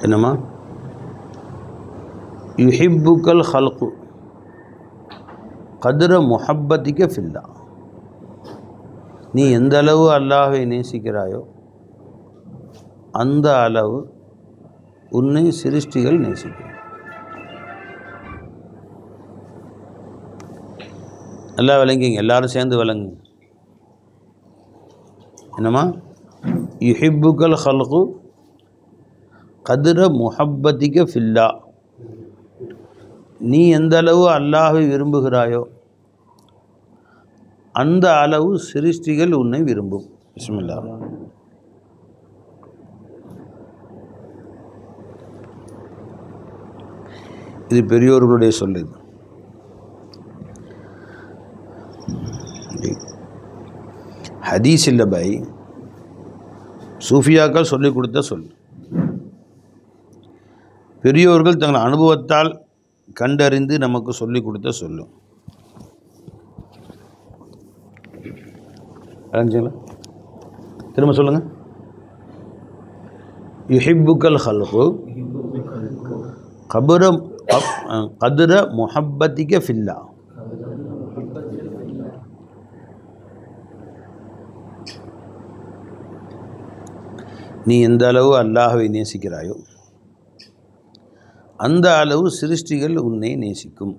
என்னம்மா யுஹிப்புக்கல் ஹல்கு கதிர முஹப்பத்திக்க ஃபில்லா, நீ எந்த அளவு அல்லாஹ்வை நேசிக்கிறாயோ அந்த அளவு உன்னை சிருஷ்டிகள் நேசிக்கும். நல்லா விளங்கிங்க, எல்லாரும் சேர்ந்து விளங்குங்க. என்னம்மா யுஹிப்புக்கல் ஹல்கு கதிர முஹப்பத்திக்க ஃபில்லா, நீ எந்த அளவு அல்லாஹ்வை விரும்புகிறாயோ அந்த அளவு சிருஷ்டிகள் உன்னை விரும்பும். பிஸ்மில்லாஹ். இது பெரியோர்களுடைய சொல்லு. ஹதீஸ் இல்லை பை, சூஃபியாக்கள் சொல்லிக் கொடுத்த சொல். பெரியோர்கள் தங்கள் அனுபவத்தால் கண்டறிந்து நமக்கு சொல்லிக் கொடுத்த சொல்லும். திரும்ப சொல்லுங்க. யுஹிப்புக்கல் ஹல்கு கதிர முஹப்பத்திக்க ஃபில்லா, நீ எந்த அளவு அல்லாஹ்வை நேசிக்கிறாயோ அந்த அளவு சிருஷ்டிகள் உன்னை நேசிக்கும்.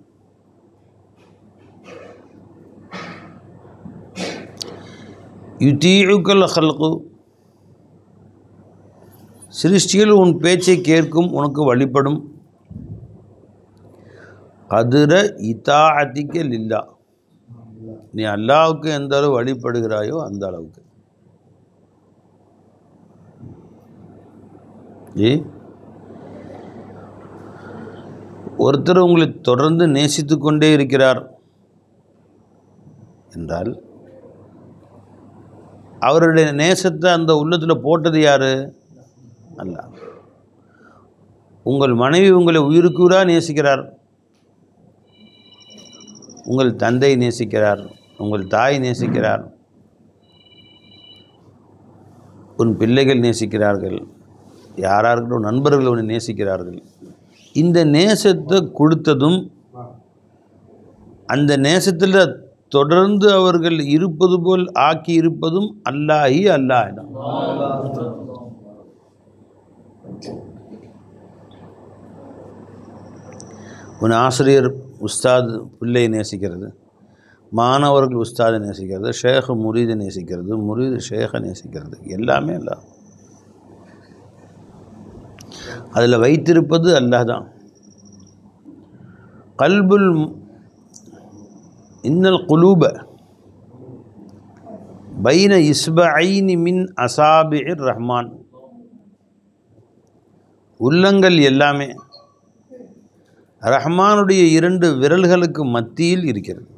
யுதீஉக்கல் ஹல்கு, சிருஷ்டிகள் உன் பேச்சை கேட்கும், உனக்கு வழிபடும். கதிர இதாஅத்திக்க லில்லா, நீ அல்லாஹ்வுக்கு எந்த அளவு வழிபடுகிறாயோ அந்த அளவுக்கு. ஒருத்தர் உங்களை தொடர்ந்து நேசித்து கொண்டே இருக்கிறார் என்றால் அவருடைய நேசத்தை அந்த உள்ளத்தில் போட்டது யார்? அல்லாஹ். உங்கள் மனைவி உங்களை உயிருக்கு உயிராக நேசிக்கிறார், உங்கள் தந்தை நேசிக்கிறார், உங்கள் தாய் நேசிக்கிறார், உன் பிள்ளைகள் நேசிக்கிறார்கள், யாராருக்கும் நண்பர்கள் உன்னை நேசிக்கிறார்கள். இந்த நேசத்தை கொடுத்ததும் அந்த நேசத்தில் தொடர்ந்து அவர்கள் இருப்பது போல் ஆக்கி இருப்பதும் அல்லாஹி அல்லாஹ் தான். உன் ஆசிரியர் உஸ்தாத் பிள்ளையை நேசிக்கிறது, மாணவர்கள் உஸ்தாதை நேசிக்கிறது, ஷேக் முரீதை நேசிக்கிறது, முரீது ஷேகை நேசிக்கிறது, எல்லாமே அல்லாஹ். அதில் வைத்திருப்பது அல்லாஹ் தான். கல்புல் இன்னல் குலூப பைன இஸ்பஐனி மின் அசாபிஇர் ரஹ்மான், உள்ளங்கள் எல்லாமே ரஹ்மானுடைய 2 விரல்களுக்கு மத்தியில் இருக்கிறது.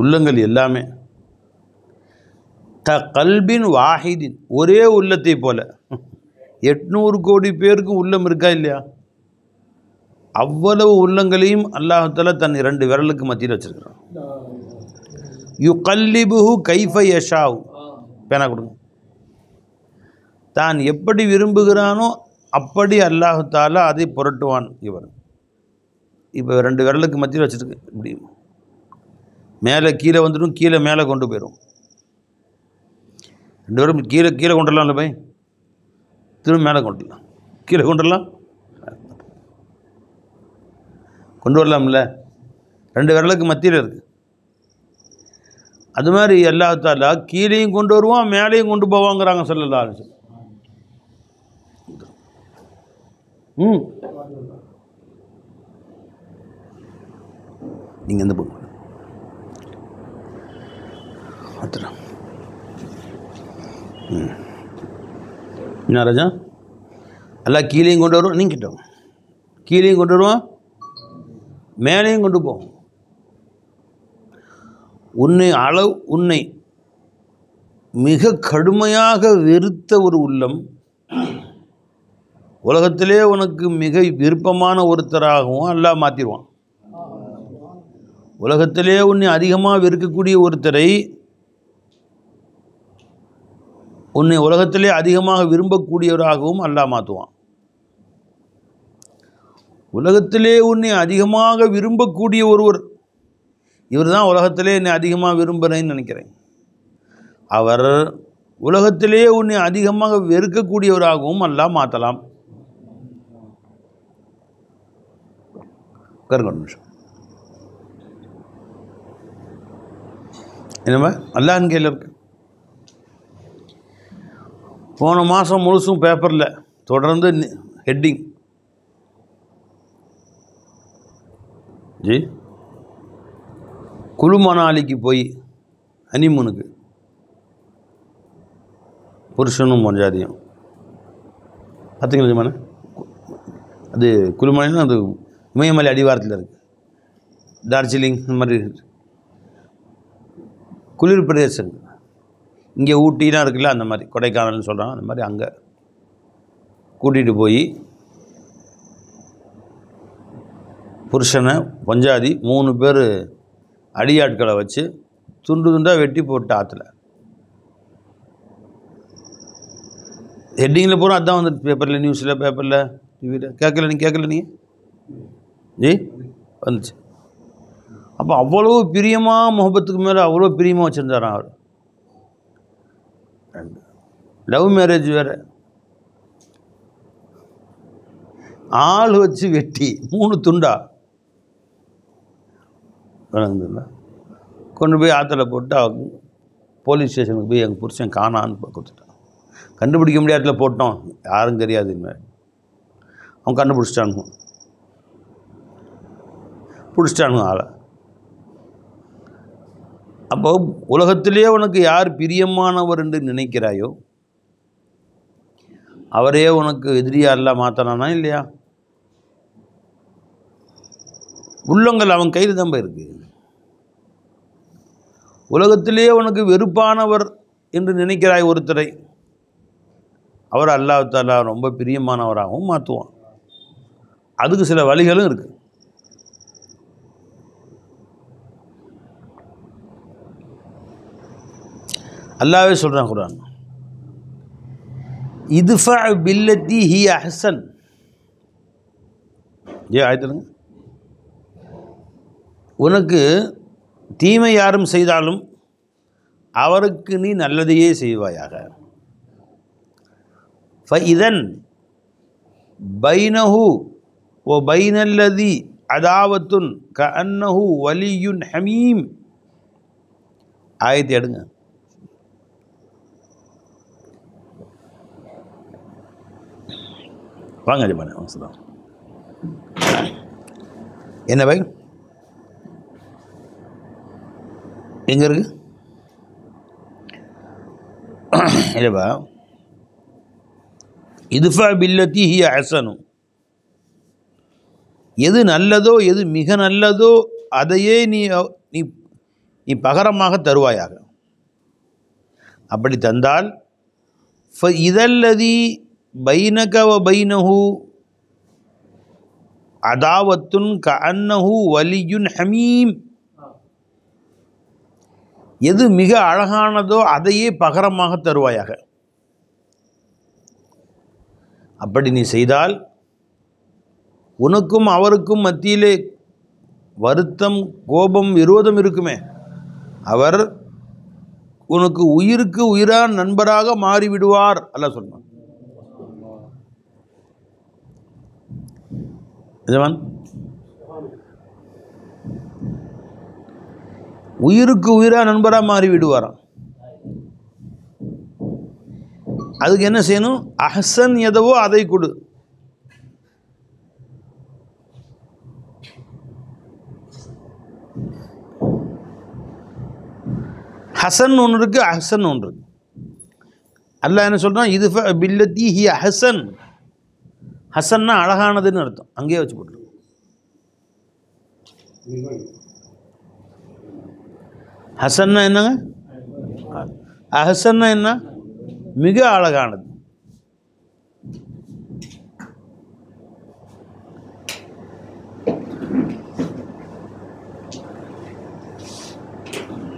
உள்ளங்கள் எல்லாமே கல்பின் வாஹிதின், ஒரே உள்ளத்தை போல 800 கோடி பேருக்கும் உள்ளம் இருக்கா இல்லையா? அவ்வளவு உள்ளங்களையும் அல்லாஹ் தஆலா தன் 2 விரலுக்கு மத்தியில் வச்சிருக்கிறான். யுகல்லிபுஹு கைஃப யஷாஉ, பேனா கொடுங்க. தான் எப்படி விரும்புகிறானோ அப்படி அல்லாஹ் தஆலா அதை புரட்டுவான். இவர் இப்போ 2 விரலுக்கு மத்தியில் வச்சுருக்கு, இப்படி மேலே கீழே வந்துடும், கீழே மேலே கொண்டு போயிடும். 2 பேரும் கீழே கீழே கொண்டுடலாம்ல பை, திரும்ப மேலே கொண்டுடலாம், கீழே கொண்டுடலாம், கொண்டு வரலாம்ல. 2 விரலுக்கு மத்தியில் இருக்குது. அது மாதிரி அல்லாஹ் தஆலா கீழேயும் கொண்டு வருவான், மேலேயும் கொண்டு போவாங்கிறாங்க ஸல்லல்லாஹு அலைஹி வஸல்லம். நீங்கள் எந்த பொண்ணு அத்தலாம் என்ன ராஜா? எல்லாம் கீழேயும் கொண்டு வருவோம், நீங்கள் கிட்ட கீழேயும் கொண்டு வருவான், மேலேயும் கொண்டு போவோம். உன்னை மிக கடுமையாக வெறுத்த ஒரு உள்ளம் உலகத்திலே உனக்கு மிக விருப்பமான ஒருத்தராகவும் அல்லாஹ் மாற்றிடுவான். உலகத்திலே உன்னை அதிகமாக வெறுக்கக்கூடிய ஒருத்தரை உன்னை உலகத்திலே அதிகமாக விரும்பக்கூடியவராகவும் அல்லாஹ் மாற்றுவான். உலகத்திலே உன்னை அதிகமாக விரும்பக்கூடிய ஒருவர், இவர் தான் உலகத்திலே என்னை அதிகமாக விரும்புகிறேன்னு நினைக்கிறேன். அவர் உலகத்திலே உன்னை அதிகமாக வெறுக்கக்கூடியவராகவும் அல்லாஹ் மாற்றலாம். நிமிஷம் என்னமா அல்லாஹ்வின் கையில் இருக்கு. போன மாதம் முழுசும் பேப்பரில் தொடர்ந்து ஹெட்டிங், ஜி குழு மணாலிக்கு போய் ஹனிமூனுக்கு புருஷனும் பொஞ்சாதியும் பார்த்திங்களா? அது குழுமலைன்னா அது இமயமலை அடிவாரத்தில் இருக்குது. டார்ஜிலிங் இந்த மாதிரி குளிர் பிரதேசங்கள், இங்கே ஊட்டிலாம் இருக்குல்ல, அந்த மாதிரி கொடைக்கானல்னு சொல்கிறாங்க, அந்த மாதிரி அங்கே கூட்டிகிட்டு போய் புருஷனை பொஞ்சாதி 3 பேர் அடியாட்களை வச்சு துண்டு துண்டாக வெட்டி போட்டு ஆற்றுல. ஹெட்டிங்கில் பூரா அதுதான் வந்துட்டு, பேப்பரில், நியூஸில், பேப்பரில், டிவியில். கேட்கல நீங்கள் ஜி வந்துச்சு. அப்போ அவ்வளோ பிரியமாக, முகப்பத்துக்கு மேலே அவ்வளோ பிரியமாக வச்சுருந்தாரான் அவர். லவ் மேரேஜ் வேறு, ஆள் வச்சு வெட்டி 3 துண்டா கொண்டு போய் ஆற்றுல போட்டு போலீஸ் ஸ்டேஷனுக்கு போய் எங்கள் புருஷன் காணான்னு கொடுத்துட்டான். கண்டுபிடிக்க முடியாதுல போட்டோம், யாரும் தெரியாது. இனிமேல் அவன் கண்டுபிடிச்சிட்டானுங்க ஆளை. அப்போ உலகத்திலே உனக்கு யார் பிரியமானவர் என்று நினைக்கிறாயோ அவரே உனக்கு எதிரியா எல்லாம் மாற்றலானா இல்லையா? உள்ளங்கள் அவன் கையில் தான் இருக்கு. உலகத்திலே உனக்கு வெறுப்பானவர் என்று நினைக்கிறாய் ஒருத்தரை, அவர் அல்லாஹ் தஆலா ரொம்ப பிரியமானவராகவும் மாற்றுவான். அதுக்கு சில வழிகளும் இருக்குது. அல்லாஹ்வே சொல்கிறான் குர்ஆன், இத்ஃபா பில்லத்தி ஹிய அஹ்சன். ஆயத்துலங்க, உனக்கு தீமை யாரும் செய்தாலும் அவருக்கு நீ நல்லதையே செய்வாயாக. ஃபஇதன் பைனஹு வ பைனல்லதி அதாவத்துன் கஅன்னஹு வலியுன் ஹமீம். ஆயத்தை எடுங்க. வாங்க ஜமானே, வாங்க. என்ன பை எங்கே இருக்கு? இல்லைப்பா, இத்ஃபா பில்லத்தி ஹிய அஹ்சனு, எது நல்லதோ, எது மிக நல்லதோ அதையே நீ பகரமாக தருவாயாக. அப்படி தந்தால் ஃபஇதல்லதி பைனக வ பைனஹு அதாவத்துன் கஅன்னஹு வலியுன் ஹமீம், எது மிக அழகானதோ அதையே பகரமாக தருவாயாக. அப்படி நீ செய்தால் உனக்கும் அவருக்கும் மத்தியிலே வருத்தம், கோபம், விரோதம் இருக்குமே, அவர் உனக்கு உயிருக்கு உயிரான நண்பராக மாறிவிடுவார். அல்லாஹ் சொன்னான். உயிருக்கு உயிராக நண்பராக மாறி விடுவாராம். அதுக்கு என்ன செய்யணும்? அஹ்சன் எதவோ அதை கொடு. ஹசன் ஒன்று இருக்கு, அஹ்சன் ஒன்று இருக்கு. அல்லாஹ் என்ன சொல்றான்? இது பில்லத்தி ஹி அஹ்சன். ஹசன்னா அழகானதுன்னு அர்த்தம். அங்கேயே வச்சு போட்டு. ஹசன்னா என்னங்க? அஹ்சன்னா என்ன? மிக அழகானது.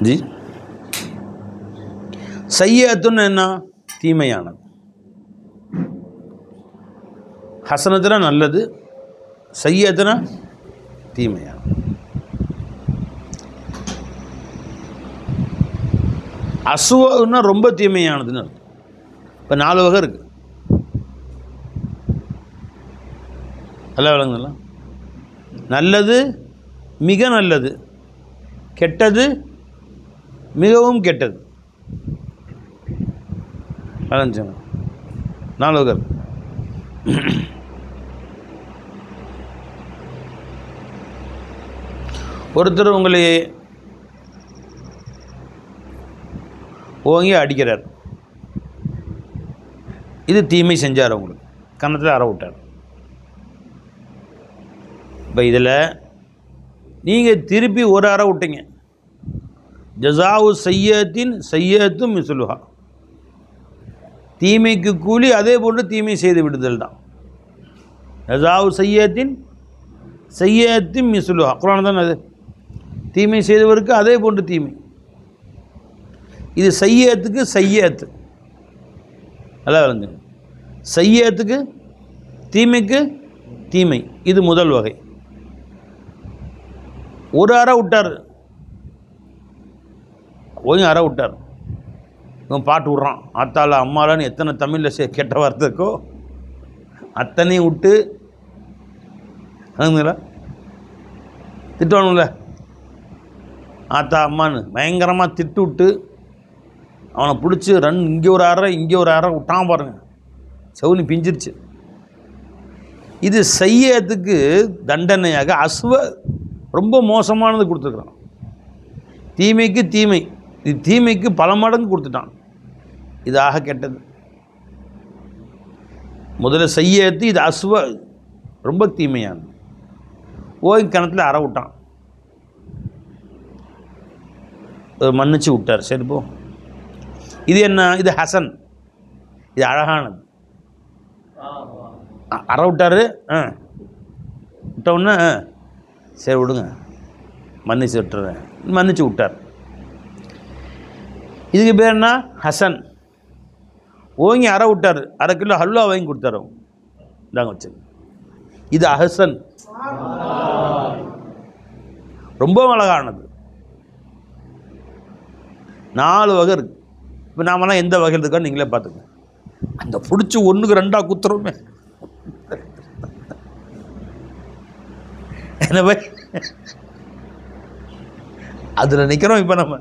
ஜி சய்யத்துன்னு என்ன? தீமையானது. ஹசனத்துனா நல்லது, சையத்துனா தீமையானது. அசுவன்னா ரொம்ப தீமையானதுன்னு. இப்போ 4 வகை இருக்குது. எல்லாம் விளங்குங்களா? நல்லது, மிக நல்லது, கெட்டது, மிகவும் கெட்டது. விளங்குச்சுங்க? 4 வகை இருக்கு. ஒருத்தர் உங்களை ஓங்கி அடிக்கிறார், இது தீமை செஞ்சார், உங்களுக்கு கன்னத்தில் அற விட்டார். இப்போ இதில் நீங்கள் திருப்பி ஒரு அற விட்டீங்க, ஜஸாவு சையத்தின் சையத்தும் மிஸ்லுஹா, தீமைக்கு கூலி அதே போன்று தீமை செய்து விடுதல் தான். ஜஸாவு சையத்தின் சையத்தும் மிஸ்லுஹா, குர்ஆன் தான் அது. தீமை செய்தவருக்கு அதே போன்று தீமை. இது சையத்துக்கு சையத்து, அதான் விளங்க. சையத்துக்கு தீமைக்கு தீமை, இது முதல் வகை. ஒரு அற விட்டார், கொஞ்சம் அற விட்டார், இவன் பாட்டு விட்றான், ஆத்தால அம்மாலான்னு எத்தனை தமிழில் கெட்ட வார்த்தை இருக்கோ அத்தனையும் விட்டு திட்டணும்ல, ஆத்தா அம்மான்னு பயங்கரமாக திட்டு விட்டு அவனை பிடிச்சி இங்கே ஒரு அறை இங்கே ஒரு அறை விட்டான் பாருங்க, செவுனி பிஞ்சிருச்சு. இது சையத்துக்கு தண்டனையாக அசுவ ரொம்ப மோசமானது கொடுத்துருக்குறான். தீமைக்கு தீமை, இது தீமைக்கு பல மடங்கு கொடுத்துட்டான். இது ஆக கெட்டது. முதல்ல சையத்து, இது அசுவ ரொம்ப தீமையானது. ஓய் கணத்தில் அற விட்டான், மன்னிச்சு விட்டார், சரி போ. இது என்ன? இது ஹசன், இது அழகானது. அற விட்டார், விட்டவுடனே சரி விடுங்க மன்னிச்சு விட்டுறேன், மன்னிச்சு விட்டார். இதுக்கு பேர் என்ன? ஹசன். ஓங்கி அற விட்டார், 1/2 கிலோ ஹல்வா வாங்கி கொடுத்தாரு, இதாங்க வச்சு. இது அஹசன், ரொம்ப அழகானது. 4 வகை இருக்கு. இப்போ நாமெல்லாம் எந்த வகையில் இருக்கான்னு நீங்களே பார்த்துக்கோங்க. அந்த பிடிச்சி 1க்கு 2 குத்துறோமே என்ன பை, அதில் நிற்கிறோம். இப்போ நம்ம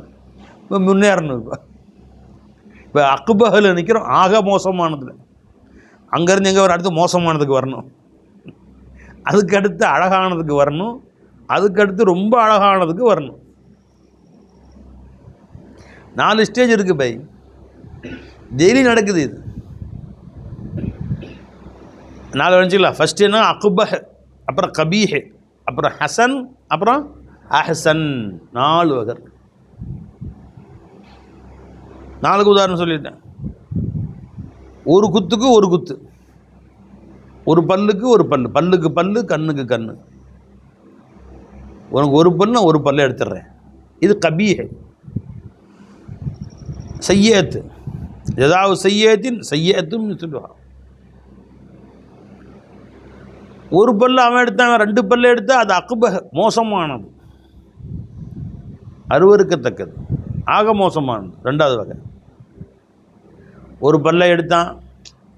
இப்போ முன்னேறணும். இப்போ அக்குபகில் நிற்கிறோம், ஆக மோசமானதில். அங்கேருந்து எங்கே வர, அடுத்து மோசமானதுக்கு வரணும், அதுக்கடுத்து அழகானதுக்கு வரணும், அதுக்கடுத்து ரொம்ப அழகானதுக்கு வரணும். 4 ஸ்டேஜ் இருக்குது பை, டெய்லி நடக்குது இது. 4 வந்துச்சுங்களா? ஃபஸ்ட்டு என்ன? அக்குபஹ், அப்புறம் கபீஹ், அப்புறம் ஹசன், அப்புறம் அஹசன். 4 வகை. 4க்கு உதாரணம் சொல்லிட்டேன். ஒரு குத்துக்கு ஒரு குத்து, ஒரு பல்லுக்கு ஒரு பல்லு, பல்லுக்கு பல்லு, கண்ணுக்கு கண்ணு. உனக்கு ஒரு பல்லு, ஒரு பல்ல எடுத்துடுறேன். இது கபீஹ். சையத்து, ஏதாவது சையத்தின் சையத்தும் சொல்லுவான். ஒரு பல்லு அவன் எடுத்தான், 2 பல்லு எடுத்தா அது அக்குபஹ், மோசமானது, அருவருக்கத்தக்கது, ஆக மோசமானது. 2வது வகை. ஒரு பல்லை எடுத்தான்,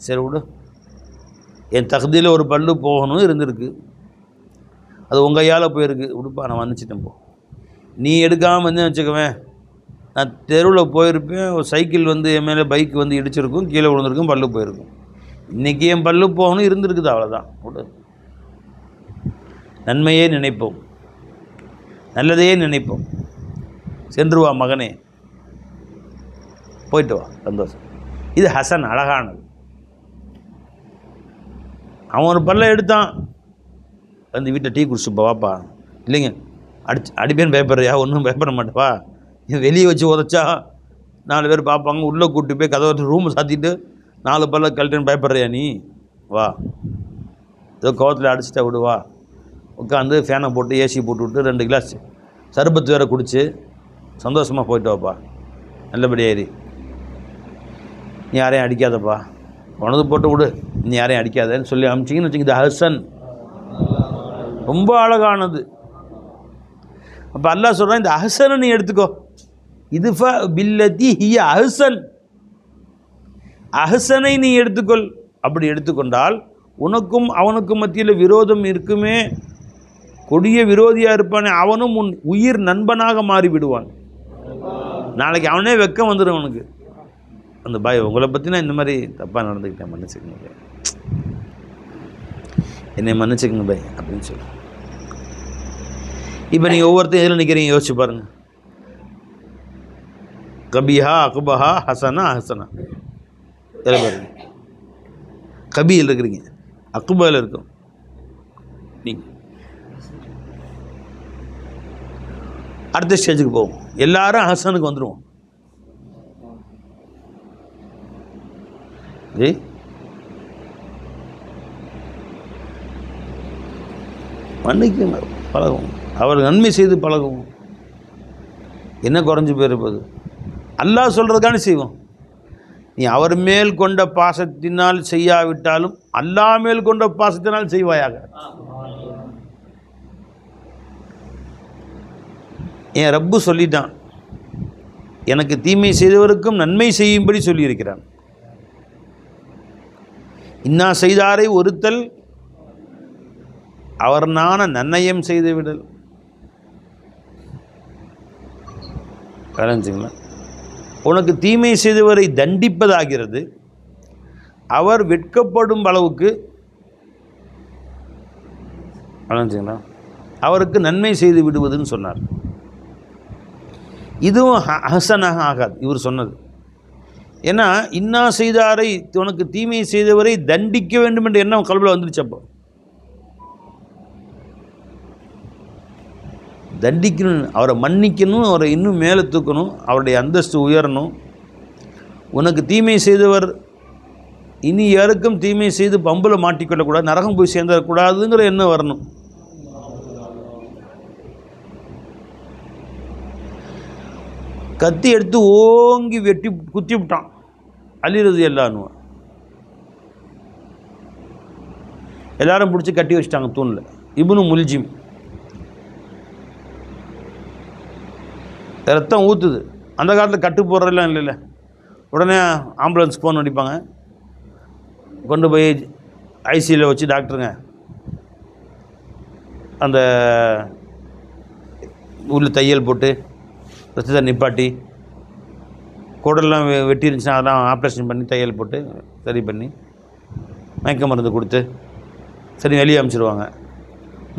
சரி விடு, என் தகுதியில் ஒரு பல்லு போகணும் இருந்திருக்கு, அது உங்கள் கையால் போயிருக்கு, விடுப்பா நான் வந்துச்சிட்டேன் போ. நீ எடுக்காமல் வந்து வச்சுக்குவேன், நான் தெருவில் போயிருப்பேன், ஒரு சைக்கிள் வந்து என் மேலே பைக் வந்து இடிச்சிருக்கும், கீழே விழுந்திருக்கும், பல்லு போயிருக்கும். இன்றைக்கி என் பல்லு போகணும் இருந்திருக்குது, அவ்வளோதான். விடு, நன்மையே நினைப்போம், நல்லதையே நினைப்போம். சென்று வா மகனே, போயிட்டு வா, சந்தோஷம். இது ஹசன், அழகானது. அவன் ஒரு பல்ல எடுத்தான், வந்து வீட்டில் டீ குடிச்சுப்பா வாப்பா. இல்லைங்க, அடிப்பேன்னு பயப்படுறியா? ஒன்றும் பயப்பட மாட்டேப்பா, வெளியே வச்சு உதச்சா 4 பேர் பார்ப்பாங்க, உள்ளே கூப்பிட்டு போய் கதவை ரூமை சாத்திட்டு 4 பல்ல கழட்டுன்னு பயப்படுறியா நீ? வா, ஏதோ கோவத்தில் அடிச்சுட்டா விடுவா, உட்காந்து ஃபேனை போட்டு ஏசி போட்டு விட்டு 2 கிளாஸ் சர்பத்து வேறு குடிச்சு சந்தோஷமாக போயிட்டு வாப்பா, நல்லபடியாக ஏறி. நீ யாரையும் அடிக்காதப்பா, உனது போட்டு விடு, நீ யாரையும் அடிக்காதன்னு சொல்லி அமிச்சிங்கன்னு வச்சுங்க. இது ஹசன், ரொம்ப அழகானது. அப்போ அல்லாஹ் சொல்கிறான், இந்த அஹ்சனை நீ எடுத்துக்கோ. இது பில்லதி ஹிய அஹ்சன், அஹ்சனை நீ எடுத்துக்கொள். அப்படி எடுத்துக்கொண்டால் உனக்கும் அவனுக்கும் மத்தியில் விரோதம் இருக்குமே, கொடிய விரோதியாக இருப்பானே, அவனும் உன் உயிர் நண்பனாக மாறி விடுவான். நாளைக்கு அவனே வெக்கம் வந்துடும் அவனுக்கு. அந்த பாய் உங்களை பற்றி நான் இந்த மாதிரி தப்பாக நடந்துக்கிட்டேன், மன்னிச்சுக்கங்க பாய், என்னை மன்னிச்சுக்கங்க பாய் அப்படின்னு சொல்லி. இப்போ நீங்கள் ஒவ்வொருத்தையும் எதில் நிற்கிறீங்க யோசிச்சு பாருங்கள். கபிஹா அக்பஹா ஹசனா ஹசனா எதில் பாருங்க. கபியில் இருக்கிறீங்க, அக்பாவில் இருக்கும் நீங்கள். அடுத்த ஸ்டேஜுக்கு போவோம், எல்லாரும் ஹசனுக்கு வந்துடுவோம். மன்னிக்குங்க, பழகும், அவர் நன்மை செய்து பழகும். என்ன குறைஞ்சி போயிருப்பது? அல்லாஹ் சொல்கிறதுக்கான செய்வோம். நீ அவர் மேல் கொண்ட பாசத்தினால் செய்யாவிட்டாலும் அல்லாஹ் மேல் கொண்ட பாசத்தினால் செய்வாயாக. என் ரப்பு சொல்லிட்டான், எனக்கு தீமை செய்தவருக்கும் நன்மை செய்யும்படி சொல்லியிருக்கிறான். இன்னா செய்தாரை ஒருத்தல் அவர் நான நன்னயம் செய்து விடல். கலஞ்சுங்களா? உனக்கு தீமை செய்தவரை தண்டிப்பதாகிறது அவர் வெட்கப்படும் அளவுக்கு, கலஞ்சுங்களா, அவருக்கு நன்மை செய்து விடுவதுன்னு சொன்னார். இதுவும் ஹசனாக ஆகாது இவர் சொன்னது. ஏன்னா இன்னா செய்தாரை, உனக்கு தீமை செய்தவரை தண்டிக்க வேண்டும் என்ற எண்ணம் கல்வியில் வந்துருச்சு. அப்போ தண்டிக்கணும், அவரை மன்னிக்கணும், அவரை இன்னும் மேலே தூக்கணும், அவருடைய அந்தஸ்து உயரணும். உனக்கு தீமை செய்தவர் இனி யாருக்கும் தீமை செய்து பம்பில் மாட்டிக்கொள்ளக்கூடாது, நரகம் போய் சேர்ந்துடக்கூடாதுங்கிற எண்ணம் வரணும். கத்தி எடுத்து ஓங்கி வெட்டி குத்தி விட்டான், அழிறது எல்லான்னு எல்லாரும் பிடிச்சி கட்டி வச்சிட்டாங்க தூணில். இப்னு முல்ஜிம் ரத்தம் ஊற்றுது. அந்த காலத்தில் கட்டு போடுறதெல்லாம் இல்லைல்ல, உடனே ஆம்புலன்ஸ் ஃபோன் அடிப்பாங்க, கொண்டு போய் ஐசியில் வச்சு டாக்டருங்க அந்த உள்ள தையல் போட்டு ரத்தத்தை நிப்பாட்டி, குடல்லாம் வெட்டி இருந்துச்சுன்னா அதெல்லாம் ஆப்ரேஷன் பண்ணி தையல் போட்டு சரி பண்ணி மயக்க மருந்து கொடுத்து சரி வெளியே அனுப்பிச்சிடுவாங்க.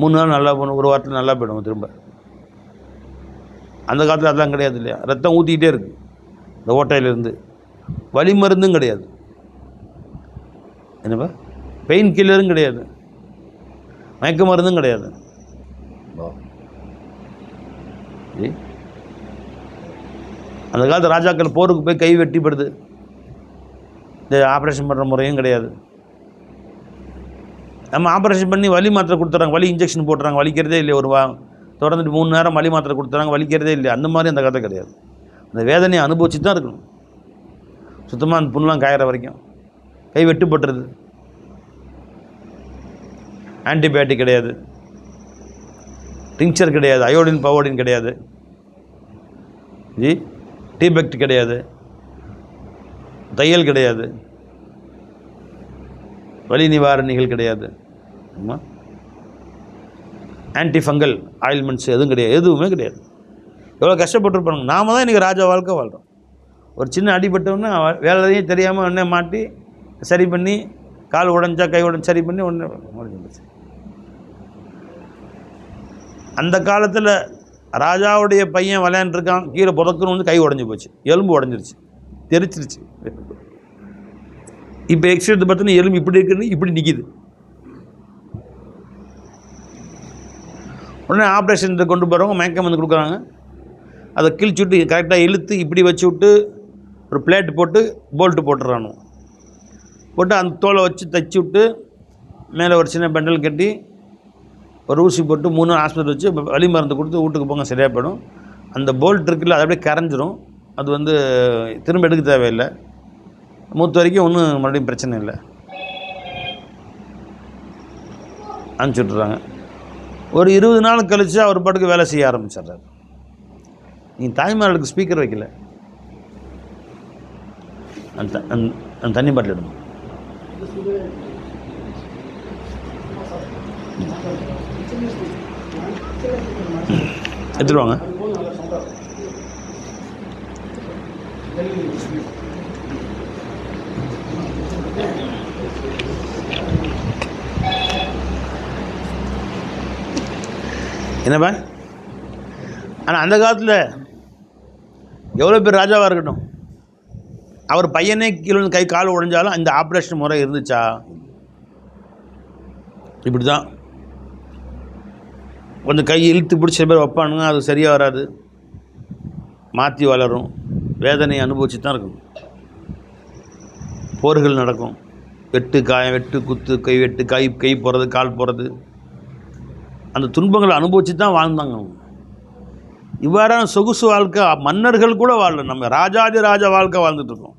3 நாள் நல்லா போகணும், ஒரு வாரத்தில் நல்லா போயிடும் திரும்ப. அந்த காலத்தில் அதெல்லாம் கிடையாது இல்லையா, ரத்தம் ஊற்றிக்கிட்டே இருக்குது இந்த ஓட்டையிலேருந்து. வலி மருந்தும் கிடையாது, என்னப்பா பெயின் கில்லரும் கிடையாது, மயக்க மருந்தும் கிடையாது. அந்த காலத்து ராஜாக்கள் போருக்கு போய் கை வெட்டிப்படுது, இந்த ஆப்ரேஷன் பண்ணுற முறையும் கிடையாது. நம்ம ஆப்ரேஷன் பண்ணி வலி மாத்திரை கொடுத்துட்றாங்க, வலி இன்ஜெக்ஷன் போட்டுறாங்க, வலிக்கிறதே இல்லை. ஒரு தொடர்ந்துட்டு 3 நேரம் வலி மாத்திரை கொடுத்துறாங்க, வலிக்கிறதே இல்லை. அந்த மாதிரி அந்த கதை கிடையாது. அந்த வேதனையை அனுபவிச்சு தான் இருக்கணும், சுத்தமாக அந்த புண்ணெலாம் காயிற வரைக்கும். கை வெட்டுப்பட்டுருது, ஆன்டிபயோட்டிக் கிடையாது, டிங்சர் கிடையாது, அயோடின் பவோடின் கிடையாது, டீபெக்ட் கிடையாது, தையல் கிடையாது, வலி நிவாரணிகள் கிடையாது, ஆமாம், ஆன்டிஃபங்கல் ஆயில்மெண்ட்ஸ் எதுவும் கிடையாது, எதுவுமே கிடையாது. எவ்வளோ கஷ்டப்பட்டுருப்பாங்க. நாம தான் இன்றைக்கி ராஜா வாழ்க்கை வாழ்கிறோம். ஒரு சின்ன அடிபட்டவுடனே வேலையும் தெரியாமல் உடனே மாட்டி சரி பண்ணி, கால் உடஞ்சா கை உடஞ்சி சரி பண்ணி உடனே முடிஞ்சு. அந்த காலத்தில் ராஜாவுடைய பையன் விளையாண்டுருக்கான், கீழே புதக்குன்னு வந்து கை உடஞ்சி போச்சு, எலும்பு உடஞ்சிருச்சு, தெரிச்சிருச்சு. இப்போ எக்ஸ்ரே பார்த்தீங்கன்னா எலும்பு இப்படி இருக்குன்னு இப்படி நிற்கிது. உடனே ஆப்ரேஷன் கொண்டு போகிறவங்க மயக்கம் வந்து கொடுக்குறாங்க, அதை கிழிச்சு விட்டு கரெக்டாக இழுத்து இப்படி வச்சு விட்டு ஒரு பிளேட் போட்டு போல்ட்டு போட்டுறானு போட்டு அந்த தோலை வச்சு தைச்சி விட்டு மேலே ஒரு சின்ன பெண்டல் கட்டி ஒரு ஊசி போட்டு 3 நாள் ஹாஸ்பிட்டல் வச்சு வலி மருந்து கொடுத்து வீட்டுக்கு போங்க சரியாக போயிடும். அந்த போல்ட் இருக்குல்ல அது அப்படியே கரைஞ்சிரும், அது வந்து திரும்ப எடுக்க தேவையில்லை. மூத்த வரைக்கும் ஒன்றும் மறுபடியும் பிரச்சனை இல்லை, அனுப்பிச்சி விட்டுறாங்க. ஒரு 20 நாள் கழித்து அவர் பாட்டுக்கு வேலை செய்ய ஆரம்பிச்சிடுறாரு. நீ தாய்மார்களுக்கு ஸ்பீக்கர் வைக்கல, அந்த தண்ணி பாட்டில் எடுங்க. எடுத்துருவாங்க. என்னப்பா, ஆனால் அந்த காலத்தில் எவ்வளோ பேர் ராஜாவாக இருக்கட்டும், அவர் பையனே கீழே கை கால் உடைஞ்சாலும் இந்த ஆப்ரேஷன் முறை இருந்துச்சா? இப்படி தான் கொஞ்சம் கை இழுத்து பிடிச்ச பேர் வைப்பானுங்க, அது சரியாக வராது, மாற்றி வளரும், வேதனையை அனுபவிச்சு தான் இருக்கும். போர்கள் நடக்கும், வெட்டு காயம், வெட்டு குத்து, கை வெட்டு, கை போகிறது, கால் போகிறது, அந்த துன்பங்களை அனுபவிச்சு தான் வாழ்ந்தாங்க அவங்க. இவ்வாறான சொகுசு வாழ்க்கை மன்னர்கள் கூட வாழல. நம்ம ராஜாதி ராஜ வாழ்க்கை வாழ்ந்துட்டுருக்கோம்,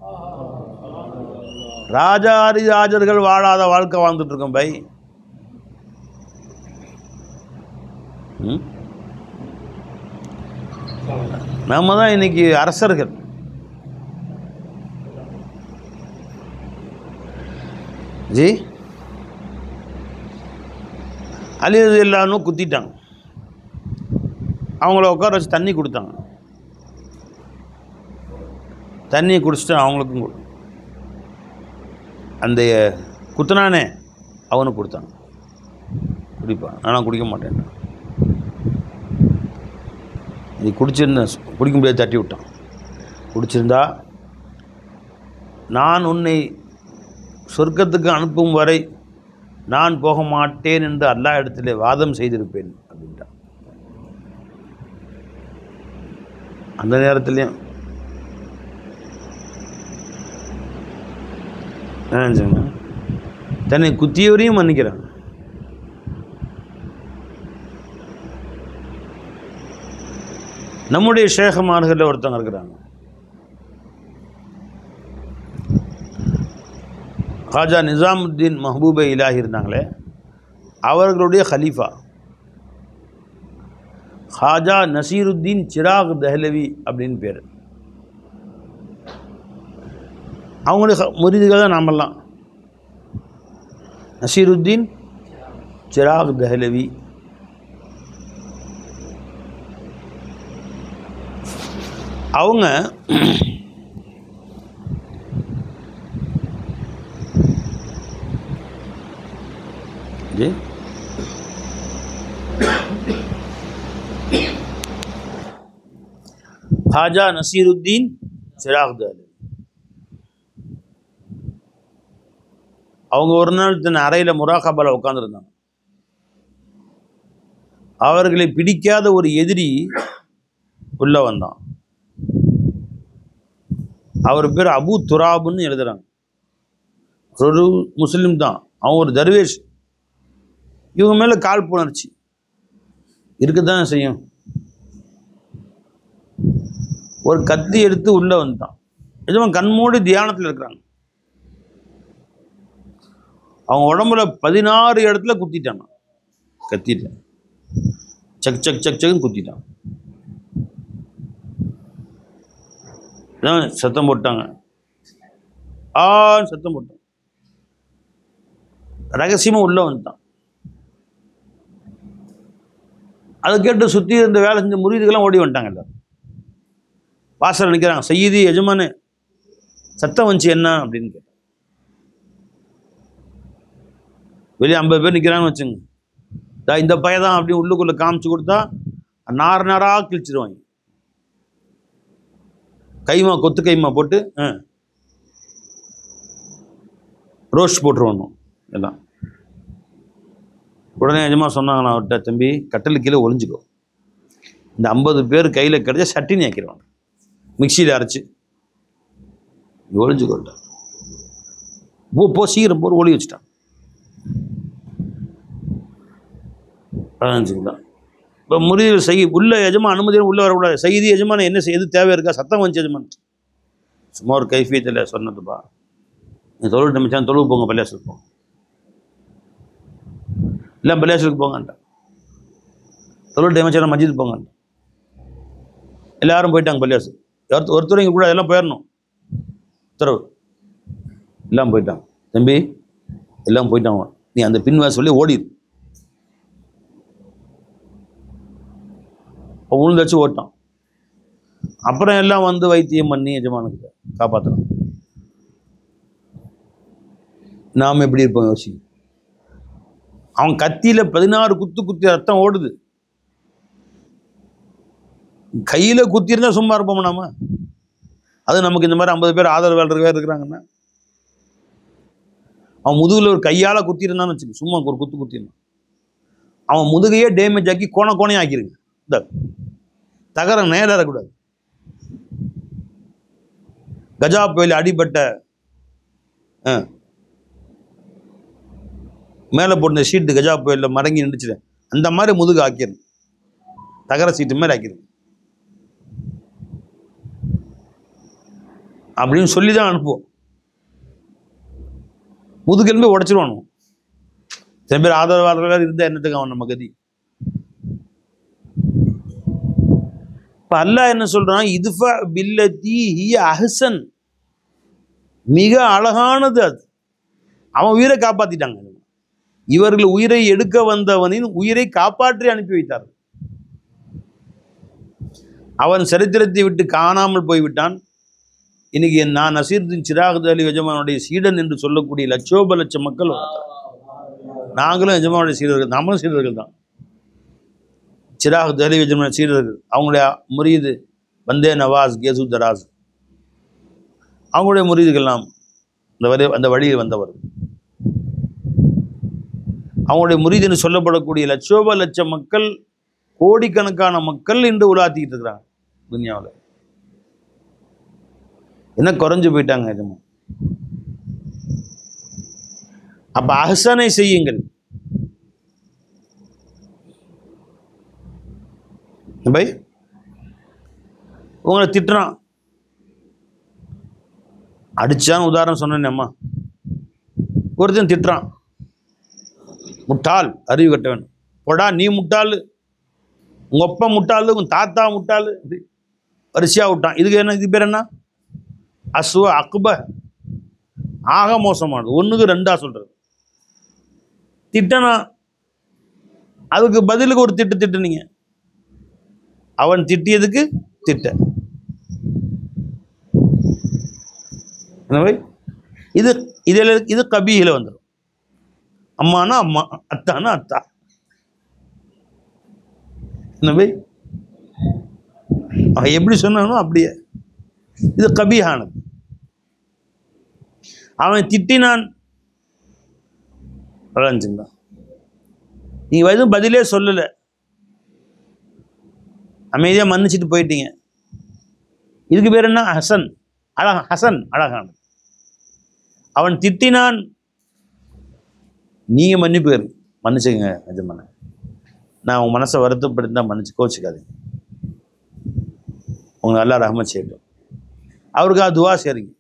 ராஜாதி ராஜர்கள் வாழாத வாழ்க்கை வாழ்ந்துட்டுருக்கோம் பை. நம்ம தான் இன்னைக்கு அரசர்கள். ஜி அலி ரலியல்லாஹு குத்திட்டாங்க, அவங்கள உட்கார வச்சு தண்ணி கொடுத்தாங்க, தண்ணியை குடிச்சிட்டு அவங்களுக்கும் அந்த குத்துனானே அவனுக்கு கொடுத்தாங்க, குடிப்பான். நான் குடிக்க மாட்டேன், நீ குடிச்சிருந்தேன், குடிக்க முடியாது, தட்டி விட்டான். குடிச்சிருந்தா நான் உன்னை சொர்க்கத்துக்கு அனுப்பும் வரை நான் போக மாட்டேன் என்று அல்லாஹ் இடத்திலே வாதம் செய்திருப்பேன் அப்படின்ட்டான். அந்த நேரத்துலையும் நினைச்சாங்க, தன்னை குத்தியவரையும் மன்னிக்கிறாங்க. நம்முடைய ஷேகமார்களில் ஒருத்தவங்க இருக்கிறாங்க, காஜா நிசாமுத்தீன் மஹபூபே இலாஹி இருந்தாங்களே, அவர்களுடைய ஹலீஃபா காஜா நசீருத்தீன் சிராக் தஹ்லவி அப்படின்னு பேர். அவங்களுடைய முரீதுகள் தான் நாமெல்லாம். நசீருத்தீன் சிராக் தஹ்லவி. அவங்க காஜா நசீருத்தீன் சிராக் தஹ்லவி. அவங்க ஒரு நாள் தன் அறையில் முராகாபால உட்காந்துருந்தாங்க. அவர்களை பிடிக்காத ஒரு எதிரி உள்ள வந்தான். அவர் பேர் அபு துராபுன்னு எழுதுறாங்க. ஒரு முஸ்லீம் தான், அவன் ஒரு தர்வேஷ். இவங்க மேலே காழ்ப்புணர்ச்சி இருக்குதானே செய்யும். ஒரு கத்தி எடுத்து உள்ள வந்துட்டான். எதுவும் கண்மூடி தியானத்தில் இருக்கிறாங்க. அவங்க உடம்புல 16 இடத்துல குத்திட்டான், கத்திட்டான், சக் சக் சக் சக்குன்னு குத்திட்டான். சத்தம் போட்டாங்க, சத்தம் போட்டான். ரகசியமா உள்ள வந்துட்டான். அதை கேட்டு சுற்றி இருந்த வேலை செஞ்ச முரீதுகள்லாம் ஓடி வந்துட்டாங்க. எல்லாரும் வாசல் நிற்கிறாங்க. சையீதி எஜமானு, சத்தம் வந்துச்சு என்ன அப்படின்னு கேட்டாங்க. வெளியே 50 பேர் நிற்கிறாங்கன்னு வச்சுங்க. இந்த பையதான் அப்படின்னு உள்ளுக்குள்ளே காமிச்சு கொடுத்தா நாராக கிழிச்சிருவாங்க. கைமா, கொத்து கைமா போட்டு ரோஸ்ட் போட்டுருவானு எல்லாம். உடனே எஜமா சொன்னாங்கண்ணா அவர்கிட்ட, தம்பி கட்டளு கீழே ஒளிஞ்சிக்கோ, இந்த 50 பேர் கையில் கிடைச்சா சட்டினி ஆக்கிடுவாங்க, மிக்சியில் அரைச்சி ஒளிஞ்சுக்கோட்டா. போ சீக்கிரம் போட்டு ஒளி வச்சுட்டான். இப்போ முறிவு செய்ய உள்ள எஜமா அனுமதியும் உள்ளே வரக்கூடாது. செய்தி எஜமான என்ன செய்யுது, தேவை இருக்கா, சத்தம் வந்துச்சு எஜமான். சும்மா ஒரு கைஃபியத்தில் சொன்னதுப்பா. நீ தொழுவிட்டு மச்சான் தொழுவு போங்க, பள்ளியாசலுக்கு போங்க, இல்லை பள்ளியாசலுக்கு போங்கன்ட்டான். தொழுவிட்டு மச்சான் மஸ்ஜித் போங்கன்ட்டான். எல்லாரும் போயிட்டாங்க பள்ளியாசல். ஒருத்தர் இங்கே கூட எல்லாம் போயிடணும் உத்தரவு. எல்லாம் போயிட்டாங்க. தம்பி எல்லாம் போயிட்டாங்க, நீ அந்த பின்வாசல் ஓடிடு. உழுந்தாச்சு ஓட்டான். அப்புறம் எல்லாம் வந்து வைத்தியம் பண்ணி எஜமானுக்கு காப்பாற்றணும். நாம் எப்படி இருப்போம் யோசி. அவன் கத்தியில 16 குத்தி ரத்தம் ஓடுது. கையில குத்தி இருந்தா சும்மா இருப்போம் நாம. அது நமக்கு இந்த மாதிரி 50 பேர் ஆதரவாளர் பேர் இருக்கிறாங்கன்னா, அவன் முதுகுல ஒரு கையால குத்தி இருந்தான்னு வச்சுக்க, சும்மா ஒரு குத்திருந்தான், அவன் முதுகையே டேமேஜ் ஆக்கி கோணையும் ஆக்கிருங்க. இந்த தகர நேரக்கூடாது. கஜா புயல் அடிபட்ட மேலே போட்ட ஷீட்டு கஜா புயலில் மடங்கி நின்றுச்சுட்டேன், அந்த மாதிரி முதுகு ஆக்கிடும், தகர சீட்டு மாதிரி ஆக்கிடும் அப்படின்னு சொல்லி தான் அனுப்புவோம். முதுகெலும்பே உடைச்சிருவானு. சில பேர் ஆதரவாளர்கள் இருந்தால் என்னத்துக்கு அவன் நம்ம கதி. இப்போ அல்லாஹ் என்ன சொல்றான், இதுஃபா பில்லதி ஹிய அஹ்சன், மிக அழகானது அது. அவன் உயிரை காப்பாத்திட்டாங்க. இவர்கள் உயிரை எடுக்க வந்தவனின் உயிரை காப்பாற்றி அனுப்பி வைத்தார்கள். அவன் சரித்திரத்தை விட்டு காணாமல் போய்விட்டான். இன்னைக்கு நான் நசீருதீன் சிராக் அலி எஜமானுடைய சீடன் என்று சொல்லக்கூடிய லட்சோப லட்சம் மக்கள், நாங்களும் எஜமானுடைய சீடர்கள், நம்மளும் சீடர்கள் தான். சிராக் அலி எஜமான சீடர்கள், அவங்களுடைய முரீது வந்தே நவாஸ் கேசு தராஸ், அவங்களுடைய முரீதுகள்லாம் அந்த வழியில் வந்தவர். அவங்களுடைய முரீது என்று சொல்லப்படக்கூடிய லட்சோப லட்சம் மக்கள், கோடிக்கணக்கான மக்கள் இன்று உலாத்திக்கிட்டு இருக்கிறாங்க துனியாவில். என்ன குறைஞ்சு போயிட்டாங்க எஜமா. அப்ப அஹ்சனை செய்யுங்கள். பை உங்களை திட்டுறான், அடிச்சான்னு உதாரணம் சொன்னேன் அம்மா. ஒருத்தன் திட்டுறான், முட்டாள், அறிவு கட்டவன், போடா நீ முட்டாள், உங்க அப்பா முட்டாள், உங்க தாத்தா முட்டாள், வரிசையா விட்டான். இதுக்கு என்ன, இது பேர் என்ன, அஸ்வ அக்ப, ஆக மோசமானது. 1க்கு 2 சொல்றது. திட்டனா அதுக்கு பதிலுக்கு ஒரு திட்டுனீங்க, அவன் திட்டியதுக்கு திட்ட. இது இதில் இது கபீல வந்துடும். அம்மானா அம்மா, அத்தானா அத்தா. அவன் எப்படி சொன்னானோ அப்படியே. இது கபீஹானது. அவன் திட்டினான், நீங்க எதுவும் பதிலே சொல்லல, அமைதியா மன்னிச்சுட்டு போயிட்டீங்க. இதுக்கு பேர் என்ன, ஹசன், அழகா, ஹசன் அழகானது. அவன் திட்டினான், நீங்க மன்னிப்பு மன்னிச்சுங்க நிஜமான, நான் உங்க மனசை வருத்தப்படுத்தா மன்னிச்சு, கோச்சிக்காதீங்க, உங்க நல்லா ரஹ்மத் செய்யட்டும். அவருக்காக துவா செய்றீங்க.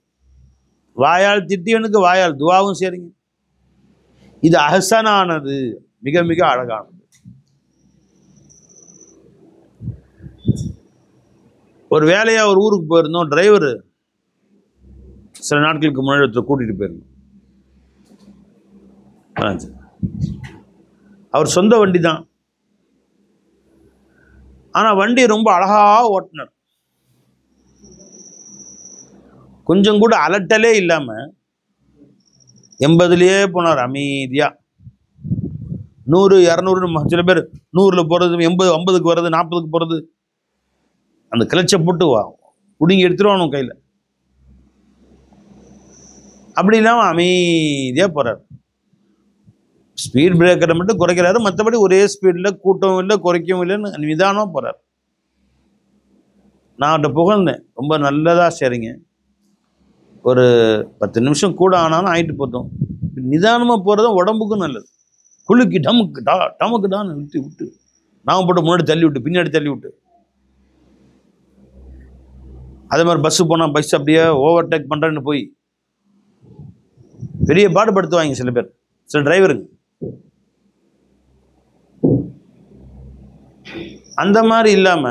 வாயால் திட்டியவனுக்கு வாயால் துவாவும் செய்றீங்க. இது அஹ்சனானது, மிக மிக அழகானது. ஒரு வேலையா ஒரு ஊருக்கு போயிருந்தோம். டிரைவர் சில நாட்களுக்கு முன்னாடி ஒருத்தர் கூட்டிட்டு போயிருந்தோம். அவர் சொந்த வண்டி தான், ஆனா வண்டி ரொம்ப அழகா ஓட்டுனர். கொஞ்சம் கூட அலட்டலே இல்லாம 80லயே போனார் அமைதியா. 100 200 சில பேர் 100ல் போறது, 80 50க்கு வர்றது, 40க்கு போறது, அந்த கிளச்சை போட்டு பிடுங்கி எடுத்துருவானு கையில். அப்படி இல்லாம அமைதியா போறாரு. ஸ்பீட் பிரேக்கரை மட்டும் குறைக்கிறாரு, மற்றபடி ஒரே ஸ்பீடில் கூட்டவும் இல்லை குறைக்கவும் இல்லைன்னு நிதானமாக போறாரு. நான் அவர்கிட்ட புகழ்ந்தேன், ரொம்ப நல்லதா சரிங்க, ஒரு 10 நிமிஷம் கூட ஆனாலும் ஆயிட்டு போட்டோம், நிதானமாக போகிறதும் உடம்புக்கும் நல்லது. குலுக்கி டமுக்கு தான் விட்டு நான் போட்டு முன்னாடி தள்ளி விட்டு பின்னாடி தள்ளி விட்டு, அதே மாதிரி பஸ்ஸு போனால் பஸ் அப்படியே ஓவர்டேக் பண்ணுறேன்னு போய் பெரிய பாடுபடுத்துவாங்க சில பேர், சில டிரைவருங்க. அந்த மாதிரி இல்லாம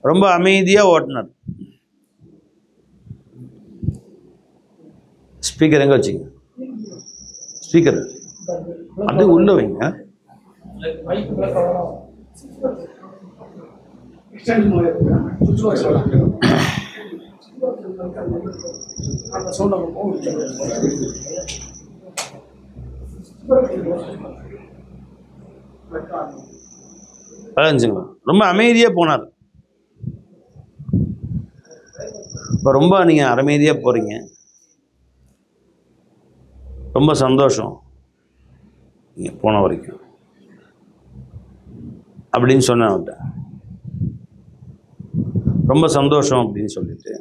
ரொம்ப அமைதியா ஓட்டினார். ஸ்பீக்கர் எங்க வச்சிங்க? ஸ்பீக்கர் அது உள்ள வைங்க. ரொம்ப அமைதியா போனார். இப்போ ரொம்ப நீங்க அமைதியா போறீங்க, ரொம்ப சந்தோஷம் நீங்க போன வரைக்கும் அப்படின்னு சொன்னேன் அவர்கிட்ட. ரொம்ப சந்தோஷம் அப்படின்னு சொல்லிட்டு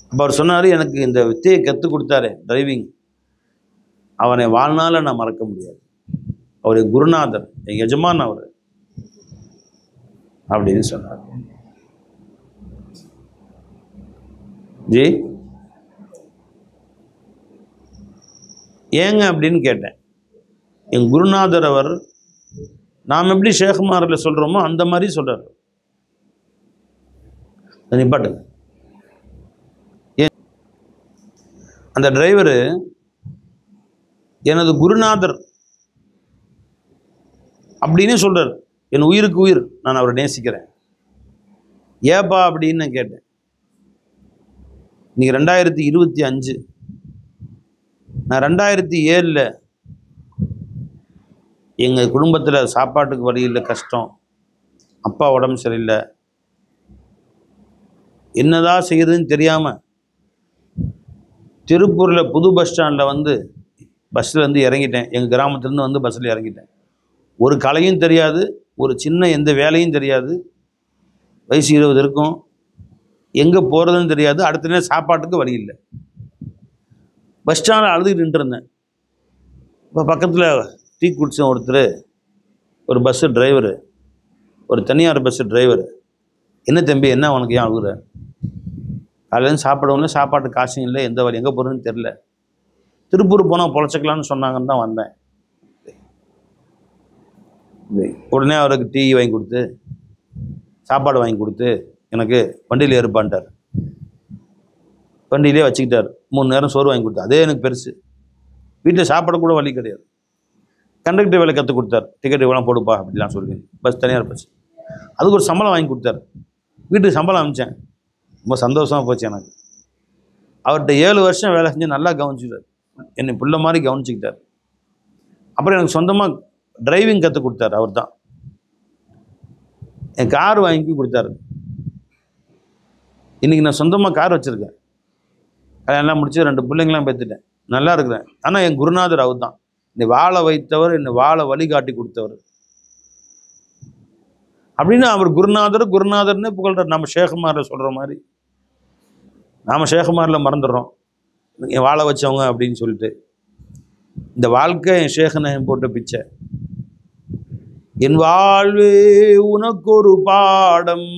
அப்போ அவர் சொன்னார், எனக்கு இந்த வித்தையை கற்றுக் கொடுத்தாரு டிரைவிங், அவனை வாழ்நாள நான் மறக்க முடியாது. அவர் குருநாதர், என் எஜமான் அவர் அப்படின்னு சொன்னார். ஜி ஏங்க அப்படின்னு கேட்டேன். என் குருநாதர் அவர், நாம் எப்படி ஷேகுமாரில் சொல்கிறோமோ அந்த மாதிரி சொல்கிறார். நிப்பாட்டுங்க. அந்த டிரைவரு எனது குருநாதர் அப்படின்னு சொல்றார். என் உயிருக்கு உயிர், நான் அவரை நேசிக்கிறேன். ஏப்பா அப்படின்னு நான் கேட்டேன். இன்னைக்கு 2025, நான் 2007 எங்கள் குடும்பத்தில் சாப்பாட்டுக்கு வழி இல்லை, கஷ்டம், அப்பா உடம்பு சரியில்லை, என்னதான் செய்யுதுன்னு தெரியாமல் திருப்பூரில் புது பஸ் ஸ்டாண்டில் வந்து பஸ்ஸில் வந்து இறங்கிட்டேன். எங்கள் கிராமத்துலேருந்து வந்து பஸ்ஸில் இறங்கிட்டேன். ஒரு கலையும் தெரியாது, ஒரு சின்ன எந்த வேலையும் தெரியாது, வயசு 20 இருக்கும், எங்கே போகிறதுன்னு தெரியாது. அடுத்த நேரம் சாப்பாட்டுக்கு வழி இல்லை. பஸ் ஸ்டாண்டில் அழுதுகிட்டு நின்றுருந்தேன். இப்போ பக்கத்தில் டீ குடிச்ச ஒருத்தர், ஒரு பஸ்ஸு டிரைவரு, ஒரு தனியார் பஸ்ஸு டிரைவர், என்ன தம்பி என்ன உனக்கு ஏன் அழுகுற? காலையிலேருந்து சாப்பிடவும்ல, சாப்பாட்டு காசும் இல்லை, எந்த வழி எங்கே போகிறதுன்னு தெரில, திருப்பூர் போனால் பொழைச்சிக்கலான்னு சொன்னாங்கன்னு தான் வந்தேன். உடனே அவருக்கு டீ வாங்கி கொடுத்து, சாப்பாடு வாங்கி கொடுத்து, எனக்கு வண்டியில் ஏறுப்பான்ட்டார். வண்டியிலே வச்சுக்கிட்டார். 3 நேரம் சோறு வாங்கி கொடுத்தார். அதே எனக்கு பெருசு. வீட்டில் சாப்பாடு கூட வழி கிடையாது. கண்டக்டர் வேலை கற்றுக் கொடுத்தார். டிக்கெட் இவ்வளோ போடுப்பா அப்படிலாம் சொல்லி, பஸ் தனியார் பஸ். அதுக்கு ஒரு சம்பளம் வாங்கி கொடுத்தார். வீட்டுக்கு சம்பளம் அனுப்பிச்சேன். ரொம்ப சந்தோஷமாக போச்சு எனக்கு. அவர்கிட்ட 7 வருஷம் வேலை செஞ்சு நல்லா கவனிச்சுட்டார். என்னை பிள்ளை மாதிரி கவனிச்சுக்கிட்டார். அப்புறம் எனக்கு சொந்தமாக டிரைவிங் கற்றுக் கொடுத்தார். அவர் தான் என் கார் வாங்கி கொடுத்தாரு. இன்றைக்கி நான் சொந்தமாக கார் வச்சுருக்கேன். அதெல்லாம் முடிச்சு 2 பிள்ளைங்களாம் பெற்றுட்டேன். நல்லா இருக்கிறேன். ஆனால் என் குருநாதர் அவர் தான். என்னை வாழ வைத்தவர், என்னை வாழ வழிகாட்டி கொடுத்தவர் அப்படின்னு அவர் குருநாதர்னு புகழ்றார். நம்ம ஷேகுமாரில் சொல்கிற மாதிரி நாம் ஷேகுமாரில் மறந்துடுறோம் என் வாழ வச்சவங்க அப்படின்னு சொல்லிட்டு. இந்த வாழ்க்கை என் ஷேகநாயகம் போட்ட பிச்சை. என் வாழ்வே உனக்கொரு பாடம்,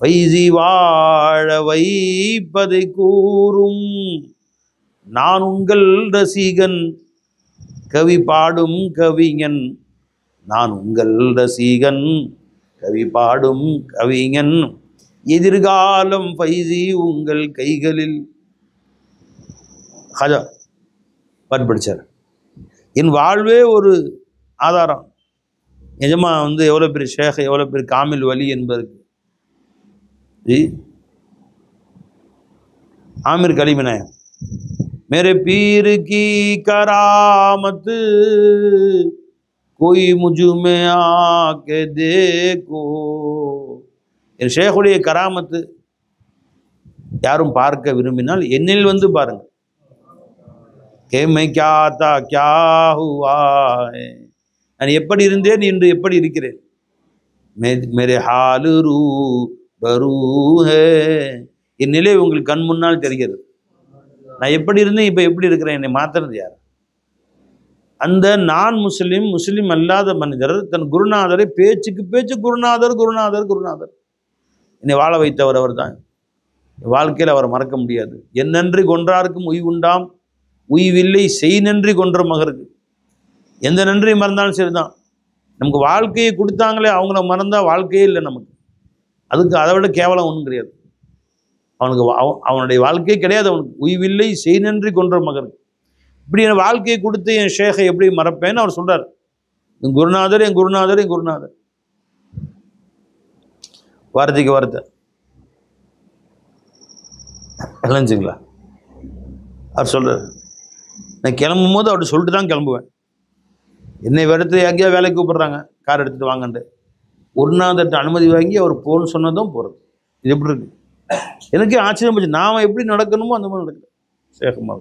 வைசி வாழ வைப்பதை கூறும், நான் உங்கள் ரசிகன், கவி பாடும் கவிஞன், நான் உங்கள் ரசிகன், கவி பாடும் கவிஞன், எதிர்காலம் பைசி உங்கள் கைகளில். ஹஜா பாட்டு படித்தார். என் வாழ்வே ஒரு ஆதாரம். நிஜமா வந்து எவ்வளோ பெரிய ஷேக், எவ்வளோ பெரிய காமில் வலி என்பதற்கு. जी आमिर कली बनाया, मेरे पीर की करामत कोई मुझ में आके देखो. என் ஷேகுடைய கராமத்து யாரும் பார்க்க விரும்பினால் என்னில் வந்து பாருங்க. கே மை கியா தா கியா ஹுவா, நான் எப்படி இருந்தேன் இன்று எப்படி இருக்கிறேன். மேரே ஹால் ரூ பரூ ஹே, என் நிலை உங்களுக்கு கண் முன்னால் தெரிகிறது. நான் எப்படி இருந்தேன் இப்போ எப்படி இருக்கிறேன், என்னை மாற்றுறது யார்? அந்த நான் முஸ்லீம் அல்லாத மனிதர் தன் குருநாதரை பேச்சுக்கு பேச்சு குருநாதர் குருநாதர் குருநாதர், என்னை வாழ வைத்தவர் அவர் தான். வாழ்க்கையில் அவரை மறக்க முடியாது. என் நன்றி கொன்றாருக்கும் உய்வுண்டாம், உய்வில்லை செய் நன்றி கொன்ற மகருக்கு. எந்த நன்றி மறந்தாலும் சரிதான். நமக்கு வாழ்க்கையை கொடுத்தாங்களே அவங்கள மறந்தால் வாழ்க்கையே இல்லை நமக்கு. அதுக்கு அதை விட கேவலம் ஒன்றும் கிடையாது. அவனுக்கு அவனுடைய வாழ்க்கையே கிடையாது. அவனுக்கு உய்வில்லை செய் நன்றி கொன்ற மகருக்கு. இப்படி என் வாழ்க்கையை கொடுத்து என் ஷேகை எப்படி மறப்பேன்னு அவர் சொல்றார். என் குருநாதர், என் குருநாதர், என் குருநாதர். வார்த்தைக்கு வார்த்தை இல்லைஞ்சுங்களா? அவர் சொல்றாரு, நான் கிளம்பும் போது அவர்கிட்ட சொல்லிட்டு தான் கிளம்புவேன். என்னை எடுத்து எங்கேயோ வேலைக்கு கூப்பிட்றாங்க, கார் எடுத்துகிட்டு வாங்கன்ட்டு, குருநாதர்கிட்ட அனுமதி வாங்கி அவர் போன்னு சொன்னதும் போகிறது. இது எப்படி இருக்கு? எனக்கே ஆச்சரியம் போச்சு. நாம் எப்படி நடக்கணுமோ அந்த மாதிரி நடக்குது சேகமாக.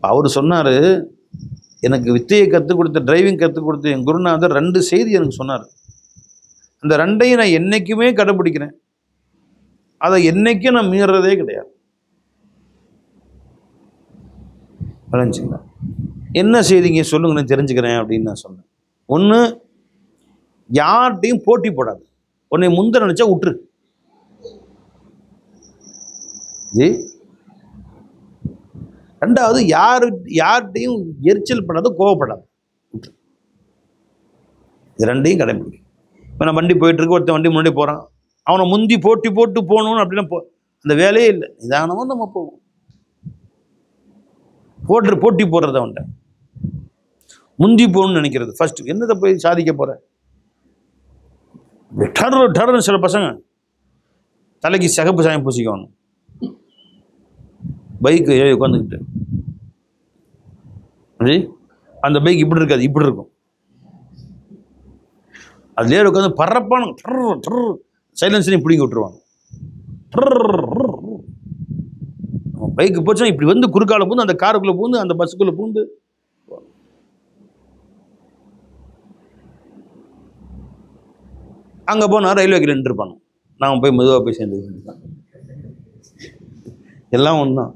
அவர் சொன்னார், எனக்கு வித்தையை கற்றுக் கொடுத்த, டிரைவிங் கற்றுக் கொடுத்த என் குருநாதர் 2 செய்தி எனக்கு சொன்னார். அந்த 2ஐயும் நான் என்றைக்குமே கடைப்பிடிக்கிறேன். அதை என்றைக்கும் நான் மீறதே கிடையாது. விளைஞ்சிங்களா? என்ன செய்திங்க சொல்லுங்க, நான் தெரிஞ்சுக்கிறேன் அப்படின்னு நான் சொன்னேன். ஒன்று, யார்கிட்டையும் போட்டி போடாது. உன்னை முந்த நினச்சா விட்டுரு. ஜி. 2வது, யார்கிட்டையும் எரிச்சல் படாது, கோவப்படாது, விட்டுரு. இது 2ஐயும் கடைப்பிடிக்கும். இப்போ நான் வண்டி போயிட்டுருக்கு, ஒருத்தன் வண்டி முன்னாடி போகிறான், அவனை முந்தி போட்டி போட்டு போகணுன்னு அப்படின்னா அந்த வேலையே இல்லை. நிதானமாக நம்ம போவோம். போட்டி போடுறது அவன்கிட்ட முந்தி போகணும்னு நினைக்கிறது. ஃபர்ஸ்ட் என்னதை போய் சாதிக்க போகிற? டர்னு சில பசங்க தலைக்கு சிகப்பு சாயம் பூசிக்கணும், பைக்கு உட்காந்துக்கிட்டு. அந்த பைக் இப்படி இருக்காது, இப்படி இருக்கும். அதுலேயே உட்காந்து பறப்பான சைலன்ஸ்லையும் பிடிங்கி விட்டுருவாங்க. பைக்கு போச்சுன்னா இப்படி வந்து குறுக்கால பூந்து அந்த காருக்குள்ளே பூந்து அந்த பஸ்ஸுக்குள்ளே பூந்து. அங்கே போனால் ரயில்வேக்கு நின்றுருப்பாங்க. நாம் போய் மெதுவாக போய் சேர்ந்து எல்லாம் ஒன்று தான்.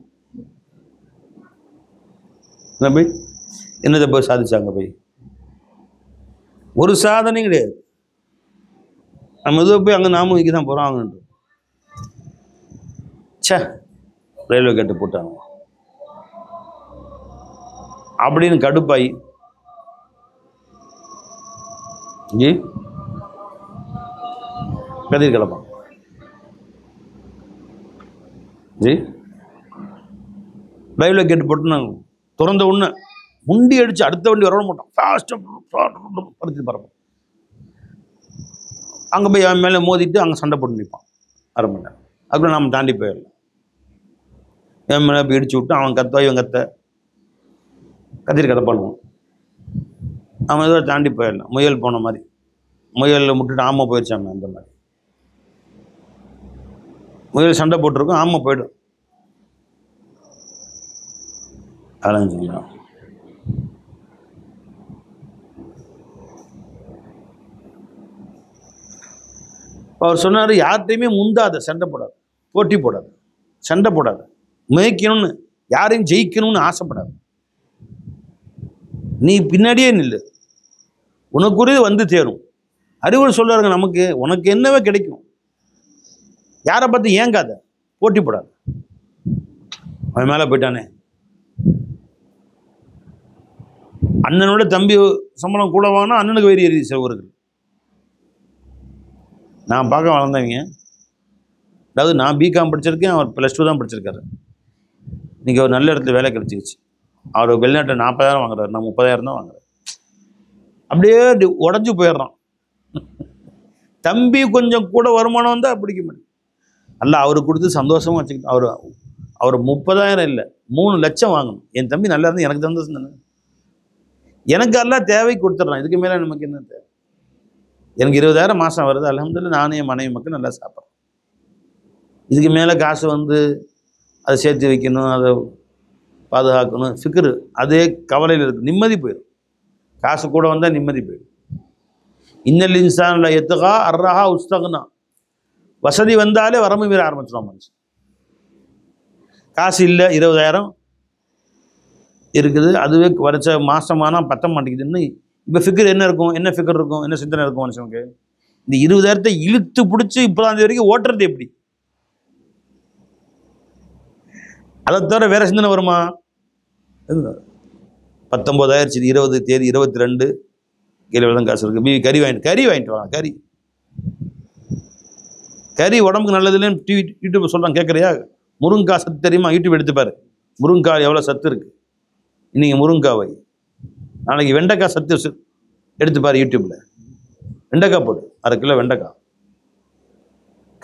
என்ன போய் என்னதை போய் சாதிச்சாங்க? போய் ஒரு சாதனையும் கிடையாது. நம்ம மெதுவாக போய் அங்கே நாமும் இங்கே தான் போகிறோம். அவங்கன்ட்டு சே ரயில்வே கேட்டு போட்டாங்க அப்படின்னு கடுப்பாயி கதிர் கிளப்பான். ஜி ரயில்வே கேட்டு போட்டு நாங்கள் திறந்த உடனே முண்டி அடித்து அடுத்த வண்டி வரவிட மாட்டோம். ஃபாஸ்ட்டாக பறிச்சு பறப்போம். அங்கே போய் அவன் மேலே மோதிட்டு அங்கே சண்டை போட்டு நிற்பான் 1/2 மணி நேரம். அதுக்குள்ள நாம் தாண்டி போயிடலாம். என் மேலே போய் இடிச்சு விட்டு அவன் கத்த, இவன் கத்த, கத்திரி கதை பண்ணுவான். அவன் ஏதோ தாண்டி போயிடலாம். முயல் போன மாதிரி, முயலில் முட்டுட்டு ஆமை போயிடுச்சாங்க. அந்த மாதிரி முயல் சண்டை போட்டிருக்கோம், ஆமை போய்டும். அலைஞ்சிங்களா? அவர் சொன்னார், யார்கிட்டையுமே முந்தாத, சண்டை போடாது, போட்டி போடாது, சண்டை போடாது, மேய்க்கணும்னு யாரையும் ஜெயிக்கணும்னு ஆசைப்படாது. நீ பின்னாடியே நில்லு, உனக்குரிய வந்து தேரும். அறிவுரை சொல்றாருங்க நமக்கு. உனக்கு என்னவே கிடைக்கும். யாரை பார்த்து ஏங்காத, போட்டி போடாது. அவன் மேலே போயிட்டானே, அண்ணனோட தம்பி சம்பளம் கூட வாங்கினா அண்ணனுக்கு வெறி எறிது சிலவர்கள். நான் பார்க்க வளர்ந்தவங்க. அதாவது நான் பிகாம் படிச்சிருக்கேன், அவர் +2 தான் படிச்சிருக்காரு. இன்றைக்கி ஒரு நல்ல இடத்துல வேலை கிடச்சிக்கிச்சு. அவர் வெளிநாட்டில் 40,000 வாங்குறாரு, நான் 30,000 தான் வாங்குறேன். அப்படியே உடஞ்சி போயிடுறான். தம்பி கொஞ்சம் கூட வருமானம் வந்தால் பிடிக்க மாட்டேன். அல்ல அவருக்கு கொடுத்து சந்தோஷமாக வச்சுக்கிட்டு அவர் 30,000 இல்லை 3 லட்சம் வாங்கணும். என் தம்பி நல்லா இருந்தால் எனக்கு சந்தோஷம் தானே. எனக்கு எல்லாம் தேவை கொடுத்துட்றான். இதுக்கு மேலே நமக்கு என்ன தேவை? எனக்கு 20,000 மாதம் வருது, அல்ஹம்துலில்லாஹ். நானும் என் மனைவி மக்கள் நல்லா சாப்பிட்றேன். இதுக்கு மேலே காசு வந்து அதை சேர்த்து வைக்கணும், அதை பாதுகாக்கணும், ஃபிக்ரு, அதே கவலையில் இருக்குது. நிம்மதி போயிடும். காசு கூட வந்தால் நிம்மதி போயிடும். இன்னல் இன்சான் ல யத்கா அர்ரஹா உஸ்தக்னா. வசதி வந்தாலே வரம்பு மீற ஆரம்பிச்சிடும் மனுஷன். காசு இல்லை, 20,000 இருக்குது, அதுவே வரைச்ச மாதமானால் பத்த மாட்டேங்குதுன்னு இப்போ ஃபிக்கர் என்ன இருக்கும்? என்ன ஃபிக்கர் இருக்கும்? என்ன சிந்தனை இருக்கும் மனுஷனுக்கு? இந்த 20,000 இழுத்து பிடிச்சி இப்போதான் வரைக்கும் ஓட்டுறது எப்படி? அதை தவிர வேறு சிந்தனை வருமா? 19 ஆயிடுச்சு, 20 தேதி 22 கீழே தான் காசு இருக்குது. கறி வாங்கிட்டு வாங்க. கறி உடம்புக்கு நல்லதுன்னு யூடியூப் சொல்கிறாங்க, கேட்குறியா? முருங்கைக்காய் சத்து தெரியுமா? யூடியூப் எடுத்துப்பார். முருங்கைக்காய் எவ்வளோ சத்து இருக்குது. இன்றைக்கி முருங்கைக்காய் வை, நாளைக்கு வெண்டைக்காய் சத்து எடுத்துப்பார் யூடியூப்பில். வெண்டைக்காய் போடு, 1/2 கிலோ வெண்டைக்காய்.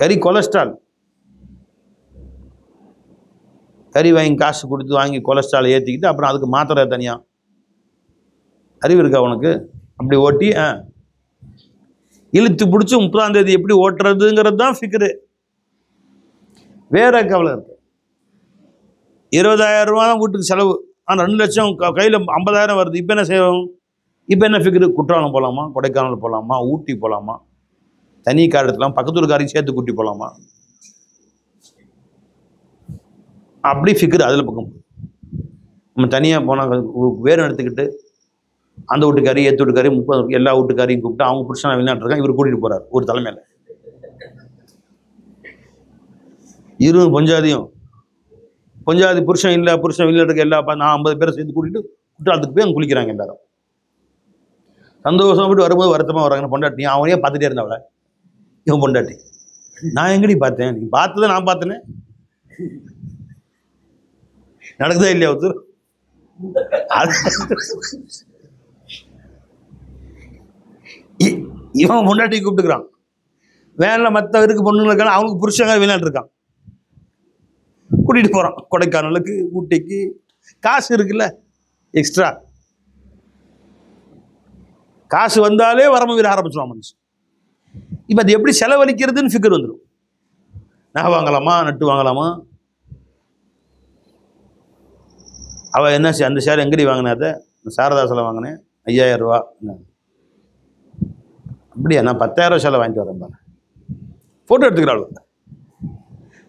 கறி கொலஸ்ட்ரால். கறி வாங்கி காசு கொடுத்து வாங்கி கொலஸ்ட்ரால் ஏற்றிக்கிட்டு அப்புறம் அதுக்கு மாத்திரை தனியாக. அறிவு இருக்கா உனக்கு? அப்படி ஓட்டி இழுத்து பிடிச்சி 30ஆம் தேதி எப்படி ஓட்டுறதுங்கிறது தான் ஃபிக்ரு. வேற கவலை இருக்கு. 20,000 ரூபா தான் வீட்டுக்கு செலவு, ஆனால் 2 லட்சம் கையில் 50,000 வருது. இப்போ என்ன செய்வோம்? இப்போ என்ன ஃபிக்ரு? குற்றாலம் போகலாமா, கொடைக்கானல் போகலாமா, ஊட்டி போகலாமா, தனி கார் எடுத்துலாம், பக்கத்தூர்காரையும் சேர்த்து கூட்டி போகலாமா, அப்படி ஃபிக்ரு. அதில் பக்கம் நம்ம தனியாக போனால் வேறு எடுத்துக்கிட்டு அந்த வீட்டுக்காரி ஏற்று வீட்டுக்காரி 30 எல்லா வீட்டுக்காரையும் கூப்பிட்டு அவங்க புருஷனை வெளிநாட்டுருக்காங்க, இவர் கூட்டிகிட்டு போகிறார் ஒரு தலைமையில். பொஞ்சாதி புருஷன் இல்லை, புருஷன் வெளிநாட்டுக்கு எல்லா நான் 50 பேரை சேர்த்து கூட்டிகிட்டு குற்றாலத்துக்கு போய் அங்கே குளிக்கிறாங்க எல்லாரும். சந்தோஷம் போய்ட்டு வரும்போது வருத்தமாக வராங்க. பொண்டாட்டி அவனையே பார்த்துட்டே இருந்தாவள, இவன் பொண்டாட்டி நான் எங்கடி பார்த்தேன்? நீ பார்த்ததை நான் பார்த்தேனே. நடக்குதா இல்லையா? ஒருத்தர் இவன் பொண்டாட்டி கூப்பிட்டுக்கிறான். வேனில் மற்ற இருக்கு பொண்ணுங்களுக்கான அவனுக்கு புருஷங்க வெளிநாட்டு இருக்கான், கூட்டிகிட்டு போகிறான் கொடைக்கானலுக்கு, ஊட்டிக்கு. காசு இருக்குல்ல, எக்ஸ்ட்ரா காசு வந்தாலே வரம்பு வீர ஆரம்பிச்சிடுவான் மனுஷன். இப்போ அது எப்படி செலவழிக்கிறதுன்னு ஃபிக்கர் வந்துடும். நகை வாங்கலாமா, நட்டு வாங்கலாமா? அவள் என்ன அந்த ஷேர் எங்கடி வாங்கினாத? சாரதாசில் வாங்கினேன், 5,000 ரூபா. அப்படியா? நான் 10,000 சேலை வாங்கிட்டு வரேன் பாரு. ஃபோட்டோ எடுத்துக்கிறாள்,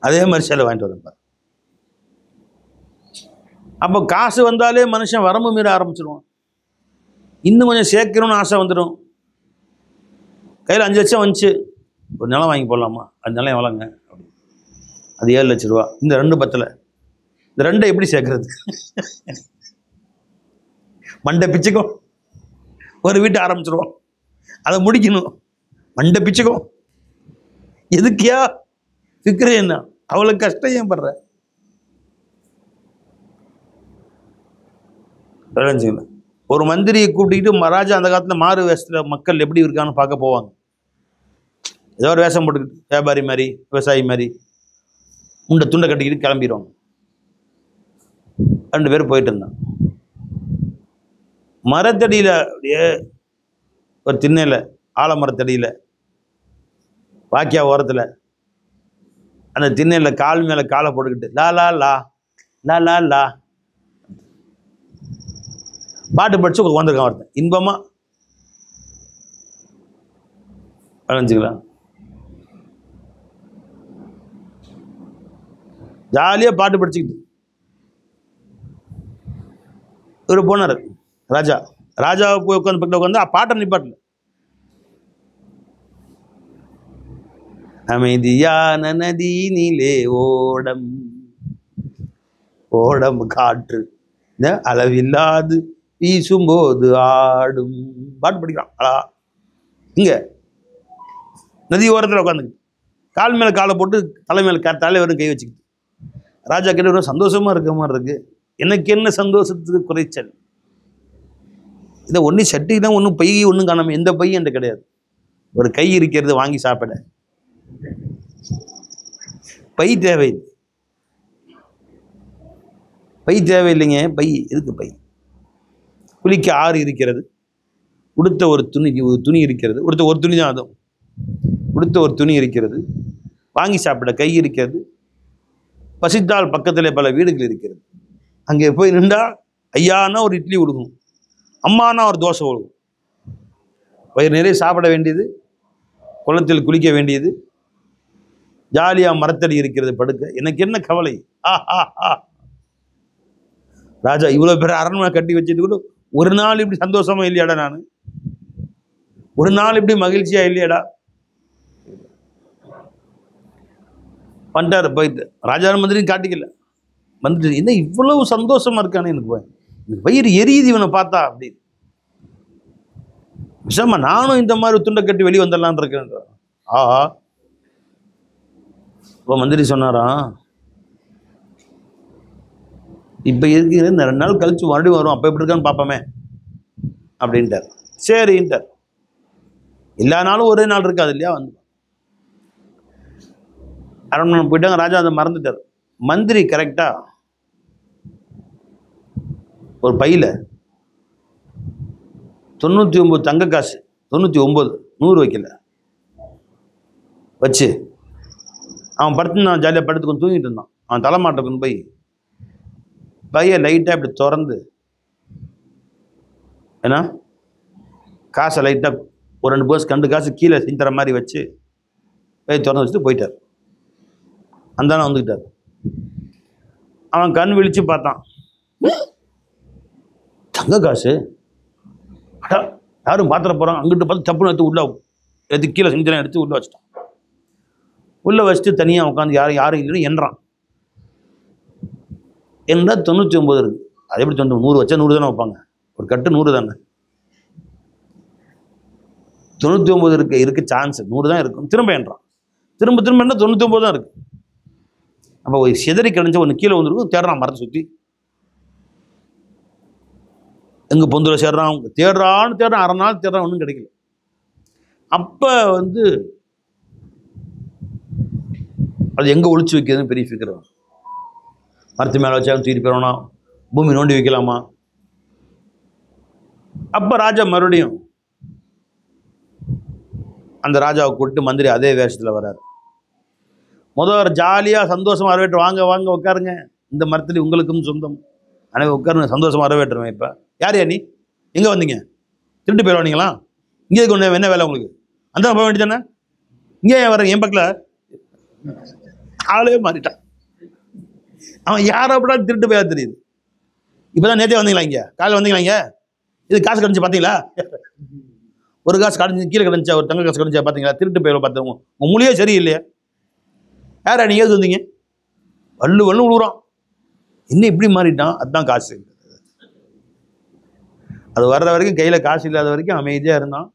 அதே மாதிரி சேலை வாங்கிட்டு வரேன் பாரு. அப்போ காசு வந்தாலே மனுஷன் வரம்பு மீற ஆரம்பிச்சிடுவான். இன்னும் கொஞ்சம் சேர்க்கணும்னு ஆசை வந்துடும். கையில் 5 லட்சம் வந்துச்சு, ஒரு நிலம் வாங்கி போடலாமா? அது நிலம் எவ்வளோங்க? அது 7 லட்ச ரூபா. இந்த 2 பத்தில் இந்த 2 எப்படி சேர்க்கறது? மண்டை பிச்சுக்கும். ஒரு வீட்டை ஆரம்பிச்சிருவோம், அதை முடிக்கணும், மண்டை பிச்சுக்கும். எதுக்கியா ஃபிக்ரு? என்ன அவ்வளோ கஷ்டம் ஏன் படுற? ஒரு மந்திரியை கூட்டிகிட்டு மகாராஜா அந்த காலத்தில் மாறு வேஷத்தில் மக்கள் எப்படி இருக்கான்னு பார்க்க போவாங்க. ஏதோ ஒரு வேஷம் போட்டுக்கிட்டு வியாபாரி மாதிரி, விவசாயி மாதிரி துண்டை கட்டிக்கிட்டு கிளம்பிடுவாங்க. 2 பேர் போயிட்டு இருந்தான். மரத்தடியில் அப்படியே ஒரு திண்ணையில், ஆலமரத்தடியில் வாக்கியா ஓரத்தில் அந்த திண்ணையில் கால் மேலே காலை போட்டுக்கிட்டு லா லா லா லா லா லா பாட்டு படிச்சு உட்காந்துருக்கான் ஒருத்தன். இன்பமா வளைஞ்சுக்கலாம், ஜாலியாக பாட்டு படிச்சுக்கிட்டு ஒரு போனார் ராஜா போய் உட்காந்து பக்கத்தில் உட்காந்து பாட்டை நிப்பாட்டில் அமைதியான நதி நீலே ஓடம் ஓடம் காற்று அளவில்லாது வீசும்போது ஆடும் பாட்டு படிக்கிறான். இங்க நதி ஓரத்தில் உட்காந்துக்கிட்டு கால் மேலே காலை போட்டு தலை மேலே தலைவரும் கை வச்சுக்கிட்டு ராஜா கிட்ட சந்தோஷமா இருக்க மாதிரி இருக்கு. எனக்கு என்ன சந்தோஷத்துக்கு குறைச்சல்? இதை ஒன்றும் சட்டினா ஒன்றும் பை ஒன்றும் காணாம, எந்த பை என்ற கிடையாது. ஒரு கை இருக்கிறது வாங்கி சாப்பிட பை தேவையில்லை. பை தேவையில்லைங்க. பை எதுக்கு? பை குளிக்க ஆறு இருக்கிறது, உடுத்த ஒரு துணி இருக்கிறது, ஒரு துணி தான், அதுவும் உடுத்த ஒரு துணி இருக்கிறது, வாங்கி சாப்பிட கை இருக்கிறது, பசித்தால் பக்கத்தில் பல வீடுகள் இருக்கிறது. அங்கே போய் நின்றா ஐயானா ஒரு இட்லி கொடுக்கணும், அம்மானா ஒரு தோசை கொடுக்கும். வயிறு நிறைய சாப்பிட வேண்டியது, குளத்தில் குளிக்க வேண்டியது, ஜாலியாக மரத்தடி இருக்கிறது படுக்க. எனக்கு என்ன கவலை? ராஜா இவ்வளோ பேர் அரண்மனை கட்டி வச்சது கூட ஒரு நாள் இப்படி சந்தோஷமா இல்லையாடா? நான் ஒரு நாள் இப்படி மகிழ்ச்சியா இல்லையாடா? பண்ணிட்டாரு. போயிட்டு ராஜா மந்திரியும் காட்டிக்கல. வந்துட்டு என்ன இவ்வளவு சந்தோஷமா இருக்கானே, எனக்கு வயிறு எரியுது இவனை பார்த்தா அப்படின்னு. விஷமா நானும் இந்த மாதிரி துண்டை கட்டி வெளியே வந்துடலான் இருக்கேன். ஆஹா, இப்போ மந்திரி சொன்னாராம், இப்போ இருக்கிற இந்த 2 நாள் கழிச்சு மறுபடியும் வரும், அப்போ எப்படி இருக்கான்னு பார்ப்போமே அப்படின்ட்டார். சரின்ட்டார். எல்லா நாளும் ஒரே நாள் இருக்காது இல்லையா. வந்து அரண்மனை போயிட்டாங்க. ராஜா அதை மறந்துட்டார். மந்திரி கரெக்டா ஒரு பையில 99 தங்க காசு, 99 100 வைக்கல வச்சு அவன் படுத்துனான். ஜாலியாக படுத்து கொஞ்சம் தூங்கிட்டு இருந்தான். அவன் தலைமாட்டை கொண்டு போய் பைய லைட்டாக இப்படி திறந்து, ஏன்னா காசை லைட்டாக ஒரு 2 பர்ஸ் 2 காசு கீழே செஞ்சு தர மாதிரி வச்சு பைய திறந்து வச்சுட்டு போயிட்டார். அந்தானே வந்துக்கிட்டார். அவன் கண் விழிச்சு பார்த்தான், தங்க காசு, அடா யாரும் பாத்திர போகிறான். அங்கிட்டு பார்த்து தப்புன்னு எடுத்து உள்ள எடுத்து கீழே செஞ்செல்லாம் எடுத்து உள்ளே வச்சுட்டான். உள்ளே வச்சுட்டு தனியாக உட்காந்து யாரும் இல்லைன்னு எண்றான். என்ன 99 இருக்குது. அது எப்படி 100 வச்சா 100 தானே வைப்பாங்க, ஒரு கட்டு 100 தானே. 99 இருக்க சான்ஸ் 100 தான் இருக்கும். திரும்ப எண்றான். திரும்ப என்ன 99 தான் இருக்கு. அப்போ சிதறி கிடஞ்ச ஒன்று கீழே வந்துருக்கும். தேடுறான் மரத்தை சுற்றி, எங்கே பொந்துல சேர்றான், தேடுறான்னு அரை நாள் தேடுறான், ஒன்றும் கிடைக்கல. அப்போ வந்து அது எங்கே ஒழிச்சு வைக்கிறதுன்னு பெரிய ஃபிக்கர். மரத்து மேலே வச்சா தூக்கி போயிடணும்னா பூமி நோண்டி வைக்கலாமா. அப்போ ராஜா மறுபடியும் அந்த ராஜாவை கூப்பிட்டு மந்திரி அதே வேஷத்தில் வர்றாரு. முதல் ஜாலியாக சந்தோஷமாக வரவேற்று, வாங்க வாங்க உட்காருங்க, இந்த மரத்துல உங்களுக்கும் சொந்தம், ஆனால் உட்காருங்க, சந்தோஷமாக வரவேற்றுருவேன். இப்போ யார் நீ, எங்கே வந்தீங்க, திருட்டு போயிட வந்தீங்களா, இங்கே கொண்டு என்ன வேலை உங்களுக்கு, அந்த போக வேண்டியது தானே, இங்கே ஏன் வரேன், என் பக்கத்தில் ஆளே மாறிட்டான். அவன் யாரை அப்படின்னா திருட்டு போயா தெரியுது. இப்போ தான் நேற்றே வந்தீங்களா, இங்கே காலையில் வந்தீங்களா, இங்கே இது காசு கிடச்சி பார்த்தீங்களா, ஒரு காசு கடைஞ்சி கீழே கிடந்துச்சா, ஒரு தங்க காசு கிடச்சா பார்த்தீங்களா, திருட்டு போயிட பார்த்தவங்க உங்கள் மொழியே சரியில்லையா, யாரா நீங்கள் ஏது வந்தீங்க, வள்ளு விழுறான். இன்னும் இப்படி மாறிட்டான். அதுதான் காசு. அது வர்ற வரைக்கும் கையில் காசு இல்லாத வரைக்கும் அமைதியாக இருந்தான்.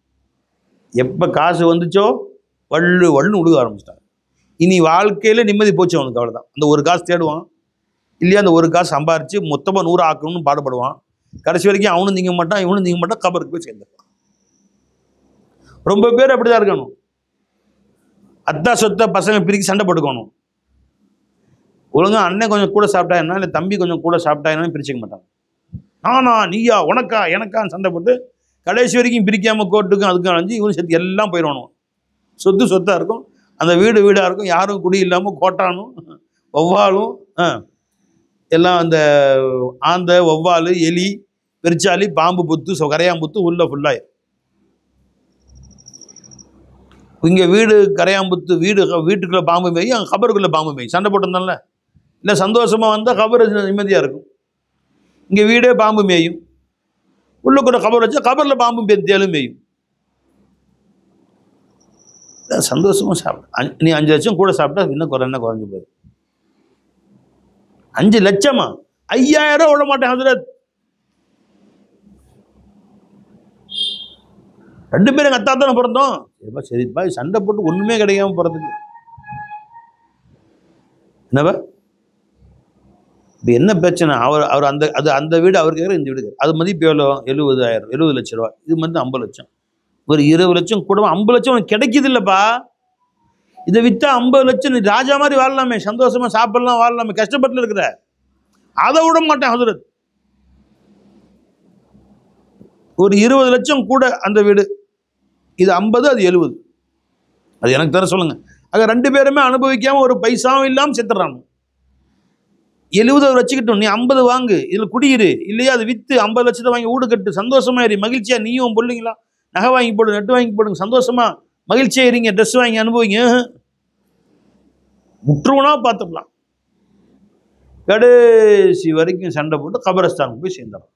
எப்போ காசு வந்துச்சோ வள்ளுன்னு உழுக ஆரம்பிச்சிட்டான். இனி வாழ்க்கையில் நிம்மதி போச்சு அவனுக்கு, அவ்வளோதான். அந்த ஒரு காசு தேடுவான் இல்லையா, அந்த ஒரு காசு சம்பாரித்து மொத்தமாக 100 ஆக்கணும்னு பாடுபடுவான். கடைசி வரைக்கும் அவனும் நீங்க மாட்டான், இவனும் நீங்க மாட்டான், கபருக்கு போய் சேர்ந்துருப்பான். ரொம்ப பேர் அப்படிதான் இருக்கணும். அத்தா சொத்தை பசங்க பிரிக்கி சண்டை போட்டுக்கணும். ஒழுங்கா அண்ணன் கொஞ்சம் கூட சாப்பிட்டா என்ன, இல்லை தம்பி கொஞ்சம் கூட சாப்பிட்டா என்னன்னு பிரிச்சுக்க மாட்டாங்க. நானா நீயா உனக்கா எனக்கான்னு சண்டை போட்டு கடைசி வரைக்கும் பிரிக்காமல் கோர்ட்டுக்கும் அதுக்கும் அலைஞ்சு இவனு சேர்த்து எல்லாம் போயிடணும். சொத்தாக இருக்கும், அந்த வீடாக இருக்கும், யாரும் குடி இல்லாமல் கோட்டானும் ஒவ்வாலும் எல்லாம் அந்த ஆந்த ஒவ்வால் எலி பெருச்சாலி பாம்பு புத்து கரையாம்புத்து உள்ள ஃபுல்லாக. இங்கே வீடு கரையாம்புத்து, வீட்டுக்குள்ளே பாம்பு மேயும், அங்கே கபருக்குள்ளே பாம்பு மேயும். சண்டை போட்டிருந்தால இல்லை, சந்தோஷமாக வந்தால் கபர் நிம்மதியாக இருக்கும். இங்கே வீடே பாம்பு மேயும், உள்ளுக்குள்ள கபர் வச்சா கபரில் பாம்பு தேலும் மேயும். சந்தோஷமாக சாப்பிட நீ 5 லட்சம் கூட சாப்பிட்டா இன்னும் குறைஞ்சு போகுது. 5 லட்சமா, 5000 விட மாட்டேன் ஹஜ்ரத். 2 பேரும் எங்கள் அத்தா தானே பிறந்தோம். சரிப்பா, சண்டை போட்டு ஒன்றுமே கிடைக்காம பிறந்துக்கு என்னவா. இப்போ என்ன பிரச்சனை, அவர் அந்த வீடு அவர் கேட்குற, இந்த வீடு அது மதிப்பு எவ்வளோ, 70 லட்சம் ரூபா. இது வந்து 50 லட்சம். ஒரு 20 லட்சம் கூட 50 லட்சம் உனக்கு கிடைக்குது இல்லைப்பா. இதை விற்றா 50 லட்சம் நீ ராஜா மாதிரி வாழலாமே, சந்தோஷமா சாப்பிடலாம், வாழலாமே. கஷ்டப்பட்டு இருக்கிற அதை விட மாட்டேன் ஹஜ்ரத். ஒரு 20 லட்சம் கூட அந்த வீடு, இது 50, அது 70. அது எனக்கு தர சொல்லுங்க. ஆக 2 பேருமே அனுபவிக்காம ஒரு பைசாவும் இல்லாமல் செத்துறாங்க. 70 வச்சுக்கிட்டோம், நீ 50 வாங்கு, இதில் குடியிரு, இல்லையா அதை விற்று 50 லட்சத்தை வாங்கி வீடு கட்டு, சந்தோஷமா இரு, மகிழ்ச்சியா நீயும் பிள்ளைங்களா நகை வாங்கி போடு, நெட்டு வாங்கி போடுங்க, சந்தோஷமா மகிழ்ச்சியா இருங்க, ட்ரெஸ் வாங்கி அனுபவிங்க. முற்றுவனா பார்த்துக்கலாம். கடைசி வரைக்கும் சண்டை போட்டு கபரஸ்தானுக்கு போய் சேர்ந்துடும்.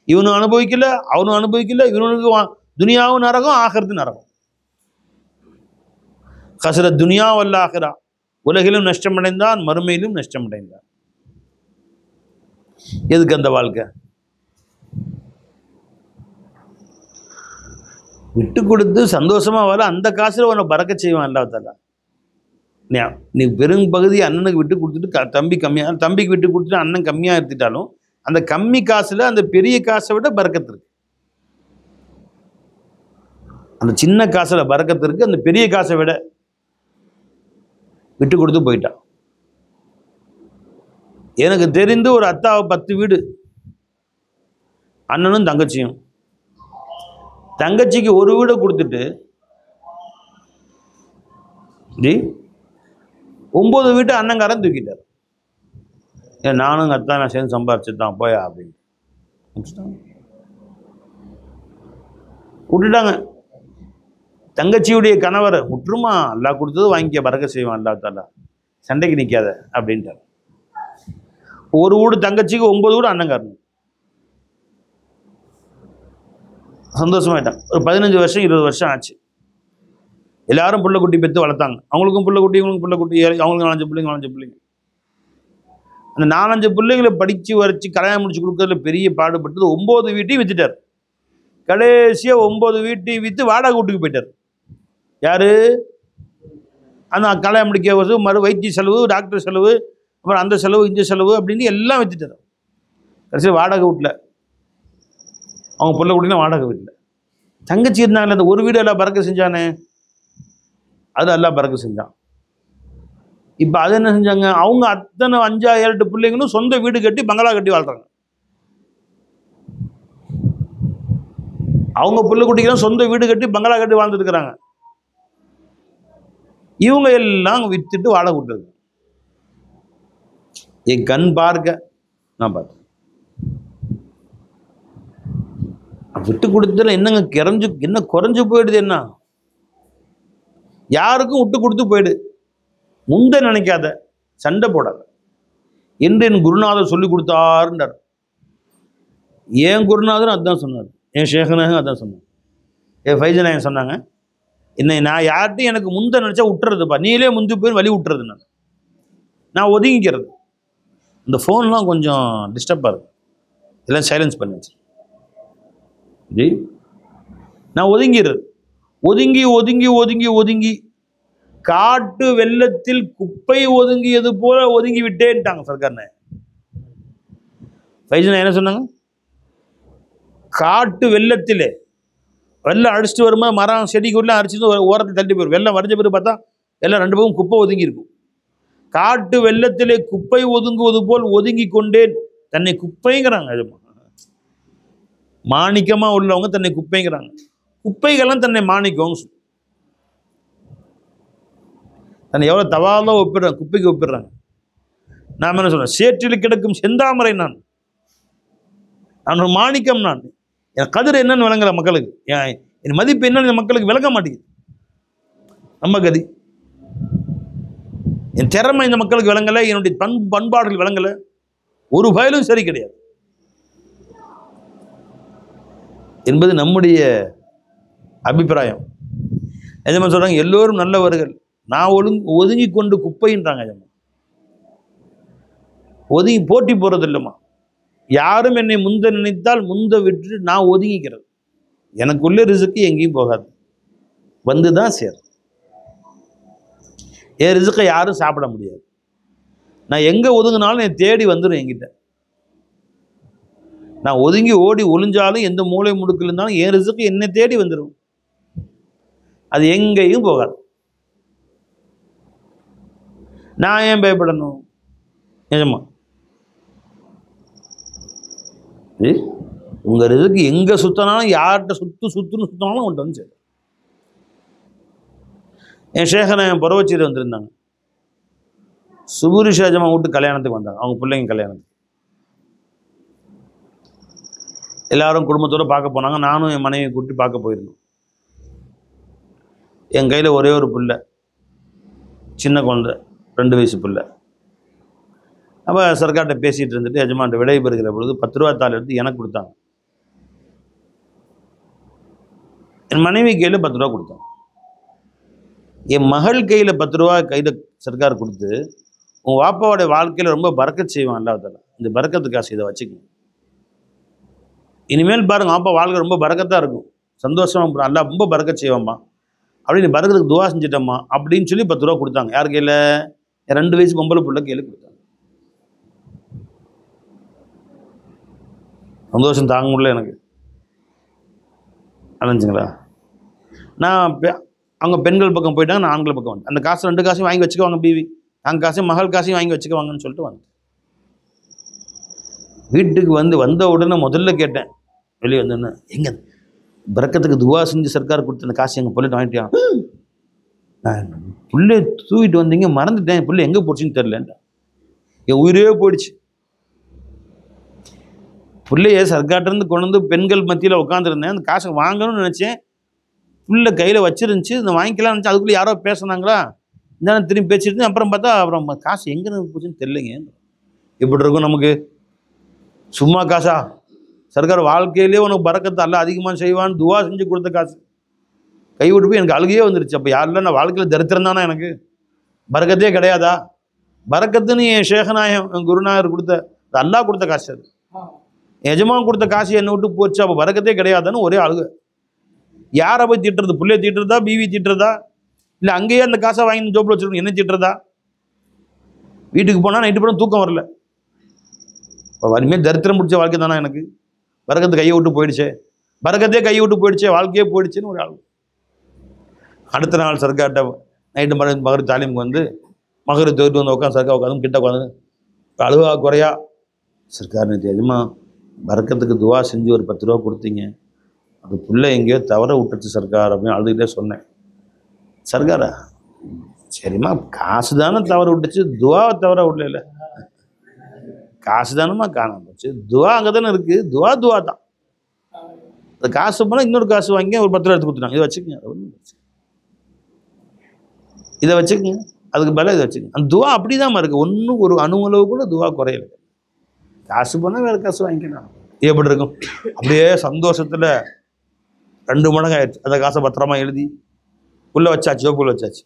இவனும் அனுபவிக்கல, அவனும் அனுபவிக்கல. இவனுக்கு துனியாவும் நரகம், ஆகிறது நரகம். கசர துனியா வல்ல ஆகிறா, உலகிலும் நஷ்டமடைந்தான், மறுமையிலும் நஷ்டமடைந்தான். எதுக்கு அந்த வாழ்க்கை? விட்டு கொடுத்து சந்தோஷமாக வர அந்த காசில் உன்னை பறக்க செய்வான் அல்லாஹ். நீ பெரும் பகுதி அண்ணனுக்கு விட்டு கொடுத்துட்டு தம்பி கம்மியாக, தம்பிக்கு விட்டு கொடுத்துட்டு அண்ணன் கம்மியாக எடுத்துட்டாலும் அந்த கம்மி காசில் அந்த பெரிய காசை விட பறக்கத்து இருக்கு. அந்த சின்ன காசில் பறக்கத்து இருக்கு, அந்த பெரிய காசை விட. விட்டு கொடுத்து போயிட்டான். எனக்கு தெரிந்து ஒரு அத்தாவை 10 வீடு, அண்ணனும் தங்கச்சியும். தங்கச்சிக்கு ஒரு வீடை கொடுத்துட்டு 9 வீட்டை அண்ணங்காரன் தூக்கிட்டார். ஏன் நானும் அத்தான் நான் சேர்ந்து சம்பாரிச்சுட்டான் போயா அப்படின்னு விட்டுட்டாங்க. தங்கச்சியுடைய கணவரை முற்றுமா அல்லாஹ் கொடுத்தது வாங்கிக்க, பறக்க செய்வான் அல்லாஹ் தாலா, சண்டைக்கு நிற்காத அப்படின்ட்டார். ஒரு வீடு தங்கச்சிக்கு, 9 வீடு அண்ணங்காரன். சந்தோஷமாயிட்டான். ஒரு 15 வருஷம் 20 வருஷம் ஆச்சு. எல்லாரும் புள்ள குட்டி பெற்று வளர்த்தாங்க. அவங்களுக்கும் புள்ள குட்டி, இவங்களுக்கும் புள்ள குட்டி, அவங்களுக்கு 4 பிள்ளைங்க 4 பிள்ளைங்க. அந்த 4 பிள்ளைங்களை படித்து வரைச்சி கல்யாணம் முடிச்சு கொடுக்கறதுல பெரிய பாடுபட்டது. 9 வீட்டையும் விற்றுட்டார். கடைசியாக 9 வீட்டையும் விற்று வாடகை வீட்டுக்கு போயிட்டார். யார்? அந்த கல்யாணம் முடிக்க வருது, மறு வைத்திய செலவு, டாக்டர் செலவு, அப்புறம் அந்த செலவு இந்த செலவு அப்படின்னு எல்லாம் விற்றுட்டார். கடைசியில் வாடகை வீட்டில் அவங்க புள்ள குட்டினா வாடகை வீட்டில். தங்கச்சி இருந்தாங்கல்ல, அந்த ஒரு வீடு எல்லாம் பறக்க செஞ்சானே, அது எல்லாம் பறக்க செஞ்சான். இப்போ அது என்ன செஞ்சாங்க? அவங்க அத்தனை 5-8 பிள்ளைங்களும் சொந்த வீடு கட்டி பங்களா கட்டி வாழ்றாங்க. அவங்க புள்ள குட்டிக்கெல்லாம் சொந்த வீடு கட்டி பங்களா கட்டி வாழ்ந்துட்டு இருக்கிறாங்க. இவங்க எல்லாம் விற்றுட்டு வாடகை விட்டுருக்கு. என் கண் பார்க்க நான் பார்த்தேன். விட்டு கொடுத்ததுல என்னங்க என்ன குறைஞ்சு போயிடுது? என்ன யாருக்கும் விட்டு கொடுத்து போயிடு. முந்த நினைக்காத, சண்டை போடாத என்று என் குருநாதர் சொல்லி கொடுத்தாருன்றார். என் குருநாதரும் அதுதான் சொன்னார், என் ஷேகனாக அதான் சொன்னார், என் ஃபைஜனாயன் சொன்னாங்க. என்ன நான் யார்கிட்டையும் எனக்கு முந்த நினச்சா விட்டுறதுப்பா, நீங்களே முந்தி போய் வழி விட்டுறது. நான் ஒதுங்கிக்கிறது. இந்த ஃபோன்லாம் கொஞ்சம் டிஸ்டர்பாக இருக்கும், எல்லாம் சைலன்ஸ் பண்ணிச்சு. நான் ஒதுங்கிறது. ஒதுங்கி ஒதுங்கி ஒதுங்கி ஒதுங்கி காட்டு வெள்ளத்தில் குப்பை ஒதுங்கியது போல ஒதுங்கி விட்டேன்ட்டாங்க சர்க்கார். ஃபைஜனா என்ன சொன்னாங்க? காட்டு வெள்ளத்திலே வெள்ளம் அடிச்சுட்டு வரும்போது மரம் செடிக்குள்ள அடிச்சுட்டு ஓரத்தை தள்ளி போயிடும். வெள்ளம் வரைஞ்ச பிறகு பார்த்தா எல்லாம் 2 பக்கம் குப்பை ஒதுங்கி இருக்கும். காட்டு வெள்ளத்திலே குப்பை ஒதுங்குவது போல் ஒதுங்கி கொண்டேன். தன்னை குப்பைங்கிறாங்க. மாணிக்கமா உள்ளவங்க தன்னை குப்பைங்கிறாங்க. குப்பைகள்லாம் தன்னை மாணிக்கம். தன்னை எவ்வளோ தவாலாக ஒப்பிடுறாங்க, குப்பைக்கு ஒப்பிடுறாங்க. நாம் என்ன சொல்றோம்? சேற்றில் கிடக்கும் செந்தாமரை நான் ஒரு மாணிக்கம். நான் என் கதிர் என்னன்னு விளங்கல மக்களுக்கு, என் மதிப்பு என்னன்னு மக்களுக்கு விளங்க மாட்டேங்குது. நம்ம கதி, என் திறமை இந்த மக்களுக்கு விளங்கலை, என்னுடைய பண்பாடுகள் விளங்கலை. ஒரு பயலும் சரி கிடையாது என்பது நம்முடைய அபிப்பிராயம். எஜமா சொல்றாங்க எல்லோரும் நல்லவர்கள், நான் ஒதுங்கி கொண்டு குப்பைன்றாங்க. எஜமா ஒதுங்கி போட்டி போறது இல்லைம்மா. யாரும் என்னை முந்த நினைத்தால் முந்த விட்டு நான் ஒதுங்கிக்கிறது. எனக்குள்ள ரிசுக்கு எங்கேயும் போகாது, வந்து தான் சேரும். என் ரிசுக்கை யாரும் சாப்பிட முடியாது. நான் எங்கே ஒதுங்கினாலும் என் தேடி வந்துடும் என்கிட்ட. நான் ஒதுங்கி ஓடி ஒளிஞ்சாலும் எந்த மூளை முடுக்கில் இருந்தாலும் என் ரிசுக்கு என்னை தேடி வந்துடும். அது எங்கேயும் போகாது. நான் ஏன் பயப்படணும்? நிஜமா உங்க ரிசுக்கு எங்க சுத்தினாலும் யார்கிட்ட சுத்துன்னு சுத்தினாலும் உங்கள்கிட்ட வந்து சரி. என் ஷேகனை என் புறவச்சியில் வந்திருந்தாங்க. சுபூரி ஷாஜமா விட்டு கல்யாணத்துக்கு வந்தாங்க, அவங்க பிள்ளைங்க கல்யாணத்துக்கு. எல்லாரும் குடும்பத்தோடு பார்க்க போனாங்க. நானும் என் மனைவியை கூட்டி பார்க்க போயிருந்தோம். என் கையில் ஒரே ஒரு பிள்ளை, சின்ன குழந்தை, 2 வயசு பிள்ளை. அப்போ சர்க்கார்கிட்ட பேசிகிட்டு இருந்துட்டு எஜமான்ட்ட விடை பெறுகிற பொழுது 10 ரூபா தாள் எடுத்து எனக்கு கொடுத்தாங்க. என் மனைவி கையில் 10 ரூபா கொடுத்தாங்க. என் மகள் கையில் 10 ரூபா கையில் சர்க்கார் கொடுத்து, உங்கள் வாப்பாவோடைய வாழ்க்கையில் ரொம்ப பறக்கச் செய்வான் அல்லாஹ் தஆலா, இந்த பரக்கத்து காசு இதை வச்சுக்கோங்க. இனிமேல் பாருங்க அப்பா வாழ்க்கை ரொம்ப பரக்கத்தாக இருக்கும், சந்தோஷமாக அல்லா ரொம்ப பரக்கத் செய்வாம்மா அப்படின்னு பரக்கத்துக்கு துவா செஞ்சிட்டம்மா அப்படின்னு சொல்லி 10 ரூபா கொடுத்தாங்க. யார் கையில்? 2 வயசு பொம்பளை பிள்ளை கையில் கொடுத்தாங்க. சந்தோஷம் தாங்க முடியல எனக்கு. அலைஞ்சுங்களா? நான் அவங்க பெண்கள் பக்கம் போயிட்டாங்க, நான் ஆண்கள் பக்கம் வந்தேன். அந்த காசு 2 காசையும் வாங்கி வச்சுக்குவாங்க பீவி, நாங்கள் காசையும் மகள் காசையும் வாங்கி வச்சுக்குவாங்கன்னு சொல்லிட்டு வந்தேன். வீட்டுக்கு வந்த உடனே முதல்ல கேட்டேன், வெளியே வந்தோன்னே, எங்க பரக்கத்துக்கு துவா செஞ்சு சர்க்கார் கொடுத்த அந்த காசு எங்கள் பிள்ளைட்டு வாங்கிட்டான். நான் புள்ளை தூக்கிட்டு வந்தீங்க, மறந்துட்டேன், புள்ளை எங்கே போச்சுன்னு தெரிலன்ட்டேன். என் உயிரே போயிடுச்சு. பிள்ளைய சர்க்கார்ட்டிருந்து கொண்டு வந்து பெண்கள் மத்தியில் உட்காந்துருந்தேன். அந்த காசை வாங்கணும்னு நினச்சேன், புள்ள கையில் வச்சிருந்துச்சு, இந்த வாங்கிக்கலாம்னு நினச்சி அதுக்குள்ளே யாரோ பேசுனாங்களா, இந்த திரும்பி பேசிட்டு அப்புறம் பார்த்தா அப்புறம் காசு எங்கே போச்சுன்னு தெரிலங்க. எப்படி இருக்கும் நமக்கு? சும்மா காசா? சர்க்கார் வாழ்க்கையிலே உனக்கு பரக்கத்தை அல்ல அதிகமாக செய்வான்னு துவா செஞ்சு கொடுத்த காசு கை விட்டு போய் எனக்கு அழுகையே வந்துருச்சு. அப்போ யாரில் நான் வாழ்க்கையில் தரித்திரம் தானே, எனக்கு பரக்கத்தே கிடையாதா? பரக்கத்துன்னு என் ஷேகநாயம் என் குருநாயர் கொடுத்த அல்லா கொடுத்த காசு, அது எஜமான் கொடுத்த காசு என்னை விட்டு போச்சு, அப்போ பரக்கத்தே கிடையாதான்னு ஒரே அழுக. யாரை போய் திட்டுறது? பிள்ளைய திட்டுறதா, பீவி திட்டுறதா, இல்லை அங்கேயே அந்த காசை வாங்கி ஜோப்பில் வச்சுருக்கணும் என்ன திட்டுறதா? வீட்டுக்கு போனால் நைட்டு போனால் தூக்கம் வரல. இப்போ வறுமையே தரித்திரம் பிடிச்ச வாழ்க்கை தானே எனக்கு. பரக்கத்து கையை விட்டு போயிடுச்சே, பரக்கத்தே கையை விட்டு போயிடுச்சே, வாழ்க்கையே போயிடுச்சுன்னு ஒரு ஆள். அடுத்த நாள் சர்க்கார்ட்ட நைட்டு மகர் தாலிமுக்கு வந்து மகர் தோட்டு வந்து உட்காந்து சர்க்கார் உட்காந்து கிட்ட உட்காந்து அழுவா குறையா, சர்க்கார் நேற்று எஜமா பரக்கத்துக்கு துவா செஞ்சு ஒரு 10 ரூபா கொடுத்தீங்க, அது பிள்ளை எங்கேயோ தவற விட்டுச்சு சர்க்கார் அப்படின்னு அழுதுகிட்டே சொன்னேன். சர்க்காரா, சரிம்மா காசு தானே தவற விட்டுச்சு, துவாவை தவற விடல, காசு தானம்மா காணாம போச்சு, துவா அங்கே தானே இருக்குது, துவா தான். அந்த காசு போனால் இன்னொரு காசு வாங்கி ஒரு 10 ரூபா எடுத்து கொடுத்துட்டாங்க, இதை வச்சுக்கோங்க, இதை வச்சுக்கோங்க, அதுக்கு பதிலாக இதை வச்சுக்கோங்க. அந்த துவா அப்படி தான் இருக்குது, ஒன்றும் ஒரு அணுவளவு கூட துவா குறையல. காசு போனால் வேறு காசு வாங்கிக்கலாம், எப்படி இருக்கும்? அப்படியே சந்தோஷத்தில் 2 மடங்கு ஆயிடுச்சு. அந்த காசை பத்திரமா எழுதி உள்ளே வச்சாச்சு, ஜோப்புள்ள வச்சாச்சு.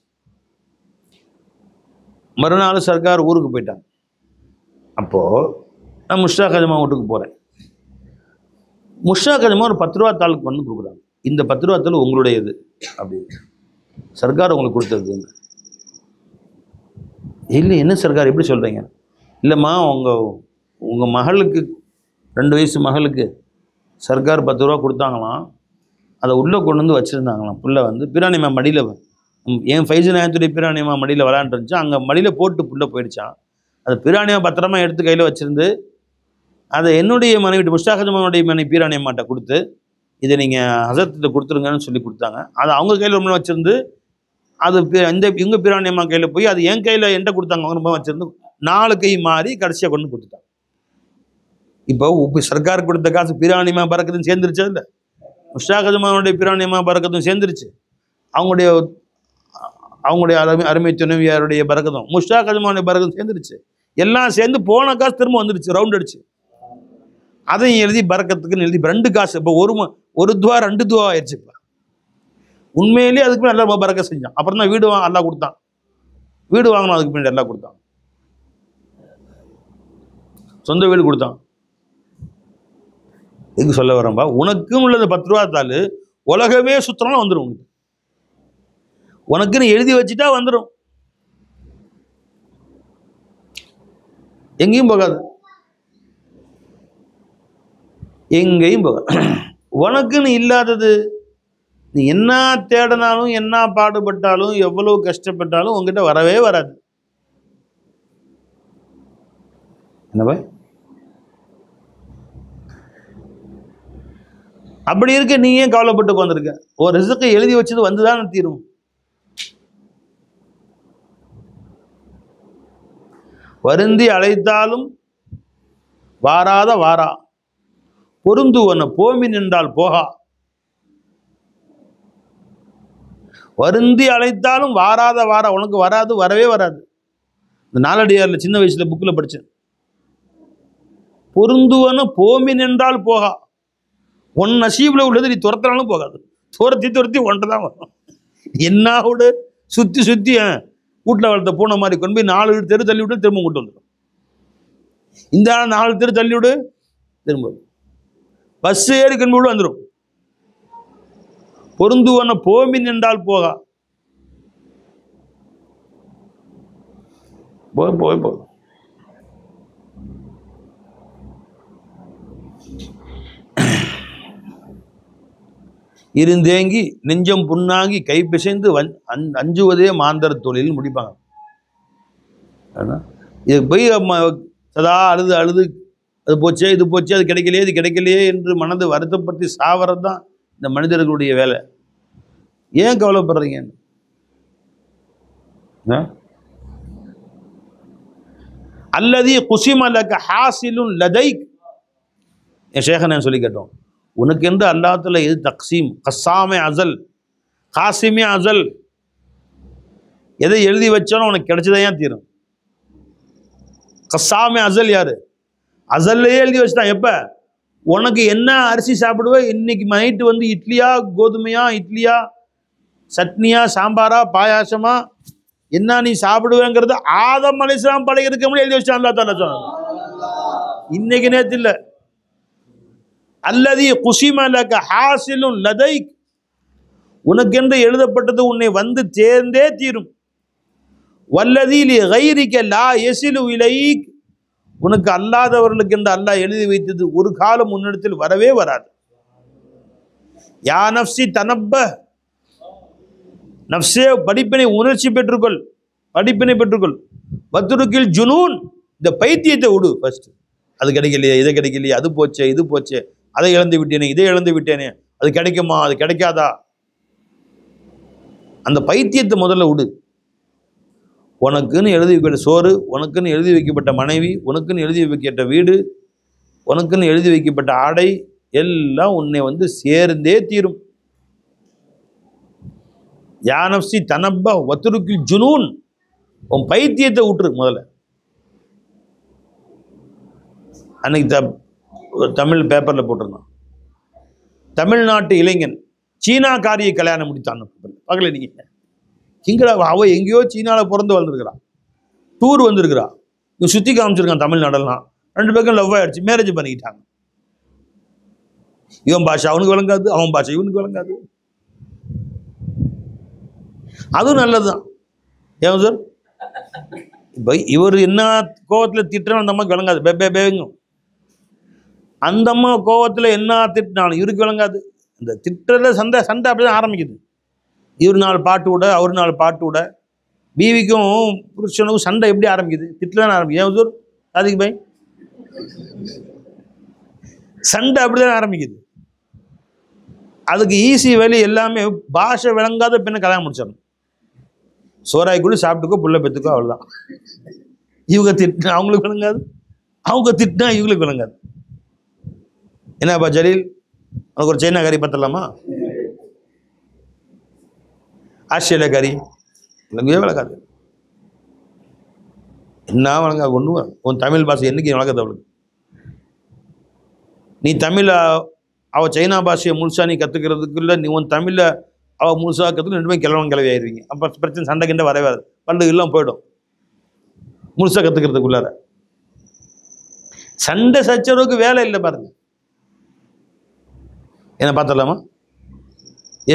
மறுநாள் சர்க்கார் ஊருக்கு போயிட்டாங்க. அப்போது நான் முஷ்டாக் அஜமா வீட்டுக்கு போகிறேன். முஷ்டாக் அஜமா ஒரு 10 ரூபா தாளுக்கு வந்து கொடுக்குறாங்க, இந்த 10 ரூபா தாள் உங்களுடையது அப்படின்னு, சர்க்கார் உங்களுக்கு கொடுத்ததுங்க. இல்லை என்ன சர்க்கார் எப்படி சொல்கிறீங்க? இல்லைம்மா உங்கள் மகளுக்கு 2 வயசு மகளுக்கு சர்க்கார் 10 ரூபா கொடுத்தாங்களாம், அதை உள்ளே கொண்டு வந்து வச்சுருந்தாங்களாம். புள்ள வந்து பிராணிமா மடியில், என் ஃபைசு நாயத்துடைய பிராணிமா மடியில் விளாண்டுருந்துச்சு, அங்கே மடியில் போட்டு புள்ள போயிடுச்சான். அது பிராணிமா பத்திரமா எடுத்து கையில் வச்சுருந்து அதை என்னுடைய மனைவி முஷ்டாக் அஜமானுடைய மனைவி பிராணியம்மாட்ட கொடுத்து, இதை நீங்கள் ஹசரத்திட்ட கொடுத்துருங்கன்னு சொல்லி கொடுத்தாங்க. அதை அவங்க கையில் ரொம்ப வச்சுருந்து அது இவங்க பிராணியம்மா கையில் போய் அது என் கையில் என்கிட்ட கொடுத்தாங்க, அவங்க ரொம்ப வச்சுருந்து 4 கை மாறி கடைசியாக கொண்டு கொடுத்துட்டாங்க. இப்போ சர்க்கார் கொடுத்த காசு பிராணியம்மா பறக்கத்துன்னு சேர்ந்துருச்சா இல்லை? முஷ்டாக் அஜமானுடைய பிராணியம்மா பறக்கத்தும் சேர்ந்துருச்சு, அவங்களுடைய அருமை துணைவியாருடைய பறக்கத்தும் முஷ்டாக் அஜமானுடைய பறக்கத்தும் சேர்ந்துருச்சு. எல்லாம் சேர்ந்து போன காசு திரும்ப வந்துடுச்சு, ரவுண்ட் அடிச்சு. அதையும் எழுதி பறக்கத்துக்குன்னு எழுதி 2 காசு. இப்போ ஒரு துவா 2 துவா ஆயிடுச்சு. இப்போ உண்மையிலேயே அதுக்கு மேலே நல்லா பறக்க செஞ்சான். அப்புறம் தான் வீடு எல்லாம் கொடுத்தான், வீடு வாங்கணும், அதுக்கு பின்னாடி எல்லாம் கொடுத்தான், சொந்த வீடு கொடுத்தான். எதுக்கு சொல்ல வரம்பா, உனக்கும் உள்ள 10 ரூபா தாள் உலகமே சுத்தலாம் வந்துடும், உங்களுக்கு உனக்குன்னு எழுதி வச்சுட்டா வந்துடும், எங்கேயும் போகாது, எங்கேயும் போகாது. உனக்குன்னு இல்லாதது நீ என்ன தேடினாலும் என்ன பாடுபட்டாலும் எவ்வளவு கஷ்டப்பட்டாலும் உங்ககிட்ட வரவே வராது. என்னப்பா அப்படி இருக்க நீ ஏன் கவலைப்பட்டு உட்காந்துருக்க? ஒரு ரிஸ்கை எழுதி வச்சது வந்துதான் தீரும். வருந்தி அழைத்தாலும் வாராத வாரா, பொருந்துவன போமி நின்றால் போகா. வருந்தி அழைத்தாலும் வாராத வாரா, உனக்கு வராது, வரவே வராது. இந்த நாலடியாரில் சின்ன வயசுல புக்கில் படித்தேன். பொருந்துவன போமி நின்றால் போகா, உன் நசீபில் உள்ளது நீ துரத்தினாலும் போகாது, துரத்தி ஒன்றை தான் வரும். என்னாவோட சுற்றி வீட்டில் வளர்த்த பூனை மாதிரி கொண்டு போய் 4 தெரு தள்ளி விட்டு திரும்ப கூட்டு வந்துடும். இந்த 4 தெரு தள்ளி விடு, திரும்ப பஸ் ஏறி கண்போடு வந்துடும். பொருந்துவன போமின் என்றால் போகா, போய் போ. இருந்தேங்கி நெஞ்சம் புண்ணாங்கி கை பிசைந்து அஞ்சுவதே மாந்தர தொழில் முடிப்பாங்க. இது போய் சதா அழுது அழுது அது போச்சே இது போச்சே அது கிடைக்கலையே இது கிடைக்கலையே என்று மனது வருத்தப்பட்டு சாவறது தான் இந்த மனிதர்களுடைய வேலை. ஏன் கவலைப்படுறீங்க? அல்லதி குசிமலக ஹாசிலுன் லதைக். என் ஷேഖன் சொல்லி கேட்டோம், உனக்கு என்று அல்லாஹ்வுல எது தக்சீம், கஸ்ஸாமே அசல், காசிமே அசல், எதை எழுதி வச்சாலும் உனக்கு கிடைச்சதையா தீரும். கஸ்ஸாமே அசல் யாரு? அசல்லையே எழுதி வச்சுட்டான். எப்ப உனக்கு என்ன அரிசி சாப்பிடுவ, இன்னைக்கு நைட்டு வந்து இட்லியா கோதுமையா, இட்லியா சட்னியா சாம்பாரா பாயாசமா, என்ன நீ சாப்பிடுவேங்கிறது ஆதம் அலைஹிஸ்ஸலாம் படைக்கிறதுக்கு முன்னாடி எழுதி வச்சான் அல்லாஹ் தஆலா சொன்னான். இன்னைக்கு நேத்து இல்ல. அல்லதி குசிம லக ஹாசிலுன் லதைக், உனக்கென்று எழுதப்பட்டது உன்னை வந்து சேர்ந்தே தீரும். வல்லதி லி கைரிக லா யஸிலு இலைக், உனக்கு அல்லாதவர்களுக்கு என்று அல்லாஹ் எழுதி வைத்தது ஒரு காலம் முன்னிடத்தில் வரவே வராது. யா நஃப்ஸி தனப்ப, நஃப்ஸே படிப்பினை உணர்ச்சி பெற்றுக்கொள், படிப்பினை பெற்றுக்கொள். வத்துருக்கில் ஜுனூன், இந்த பைத்தியத்தை விடு ஃபர்ஸ்ட். அது கிடைக்கலையே இதை கிடைக்கலையே, அது போச்சே இது போச்சே, அதை இழந்து விட்டேனே இதை இழந்து விட்டேனே, அது கிடைக்குமா அது கிடைக்காதா, அந்த பைத்தியத்தை முதல்ல விடு. உனக்குன்னு எழுதி வைக்கப்பட்ட சோறு, உனக்குன்னு எழுதி வைக்கப்பட்ட மனைவி, உனக்குன்னு எழுதி வைக்கப்பட்ட வீடு, உனக்குன்னு எழுதி வைக்கப்பட்ட ஆடை எல்லாம் உன்னை வந்து சேர்ந்தே தீரும். யா நஃப்ஸி தனப்ப வத்துருக்கில் ஜுனூன், உன் பைத்தியத்தை விட்டுரு முதல்ல. அன்னைக்கு தமிழ் பேப்பரில் போட்டிருந்தான், தமிழ்நாட்டு இளைஞன் சீனாக்காரியை கல்யாணம் முடித்தான். பகல நீங்க கிங்கடா, அவ எங்கேயோ சீனாவில் பிறந்து வளர்ந்துருக்கிறான், டூர் வந்திருக்கிறான், இவங்க சுற்றி காமிச்சிருக்கான் தமிழ்நாடெல்லாம். 2 பேருக்கும் லவ் ஆயிடுச்சு, மேரேஜ் பண்ணிக்கிட்டாங்க. இவன் பாஷை அவனுக்கு விளங்காது, அவன் பாஷை இவனுக்கு விளங்காது. அதுவும் நல்லதுதான். ஏன் சார் இப்போ இவர் என்ன கோவத்தில் திட்டுறாலும் அந்த அம்மாவுக்கு விளங்காது, பேங்கும். அந்த அம்மா கோவத்தில் என்ன திட்டினாலும் இவருக்கு விளங்காது. இந்த திட்டுறதுல சண்டை அப்படிதான் ஆரம்பிக்குது. இவர் 4 பாட்டு விட அவர் 4 பாட்டு விட, பீவிக்கும் புருஷனுக்கும் சண்டை எப்படி ஆரம்பிக்குது? திட்டுல தான் ஆரம்பிக்குது. ஏன் சார் சாதிக்கு பாய், சண்டை அப்படிதான் ஆரம்பிக்குது. அதுக்கு ஈஸி வேலை எல்லாமே பாஷை விளங்காத பெண்ணை கல்யாணம் முடிச்சிடணும். சோறாய்க்குள்ளே சாப்பிட்டுக்கோ புள்ள பெற்றுக்கோ, அவ்வளோதான். இவங்க திட்டினா அவங்களுக்கு விளங்காது, அவங்க திட்டினா இவங்களுக்கு விளங்காது. என்னப்பா ஜலீல், உனக்கு ஒரு சைனா கறி பத்தலாமா, ஆஸ்திரேலியா கறி விளங்கவே விளக்காது. என்ன வழங்காது ஒன்றும். உன் தமிழ் பாஷை என்னைக்கு வழக்காது அவளுக்கு. நீ தமிழை அவள் சைனா பாஷையை முழுசா நீ கற்றுக்கிறதுக்குள்ள நீ உன் தமிழை அவள் முழுசாக கற்றுக்கு 2 பேரும் கிளவி ஆயிடுவீங்க. அப்போ பிரச்சனை சண்டை கிண்டை வரவே வராது, பல்லுகள்லாம் போயிடும் முழுசாக கற்றுக்கிறதுக்குள்ளார. சண்டை சச்சரவுக்கு வேலை இல்லை பாருங்க. என்ன பார்த்தலாமா,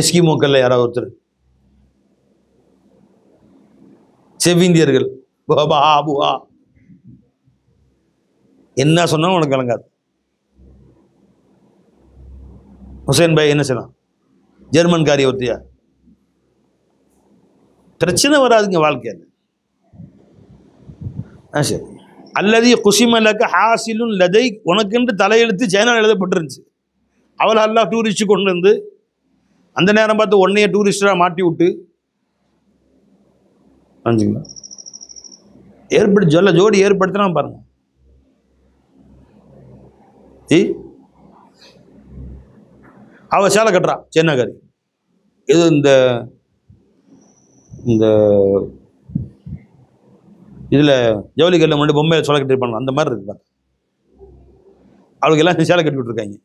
எஸ்கிமோக்கள்ல யாராவது ஒருத்தர் செவ்விந்தியர்கள் என்ன சொன்னாலும் உனக்கு விளங்காது. ஹுசேன் பாய் என்ன செய்யலாம், ஜெர்மன் காரி ஒருத்தியா, பிரச்சனை வராதுங்க வாழ்க்கையில். சரி. அல்லது குசிமலக்க ஹாசிலுன் லதை, உனக்கென்று தலையெழுத்து சைனாவில் எழுதப்பட்டிருந்துச்சு. அவளை எல்லாம் டூரிஸ்ட் கொண்டு வந்து அந்த நேரம் பார்த்து உன்னையே டூரிஸ்டாக மாட்டி விட்டு சொல்ல ஜோடி ஏற்படுத்தினா பாருங்க. அவ சேலை கட்டுறா சென்னகாரி, இது இந்த இந்த இதில் ஜவுளிக்கல்ல முன்னாடி பொம்மையை சேலை கட்டிருப்பாங்க அந்த மாதிரி இருக்கு. அவளுக்கு எல்லாம் சேலை கட்டி விட்டுருக்காங்க.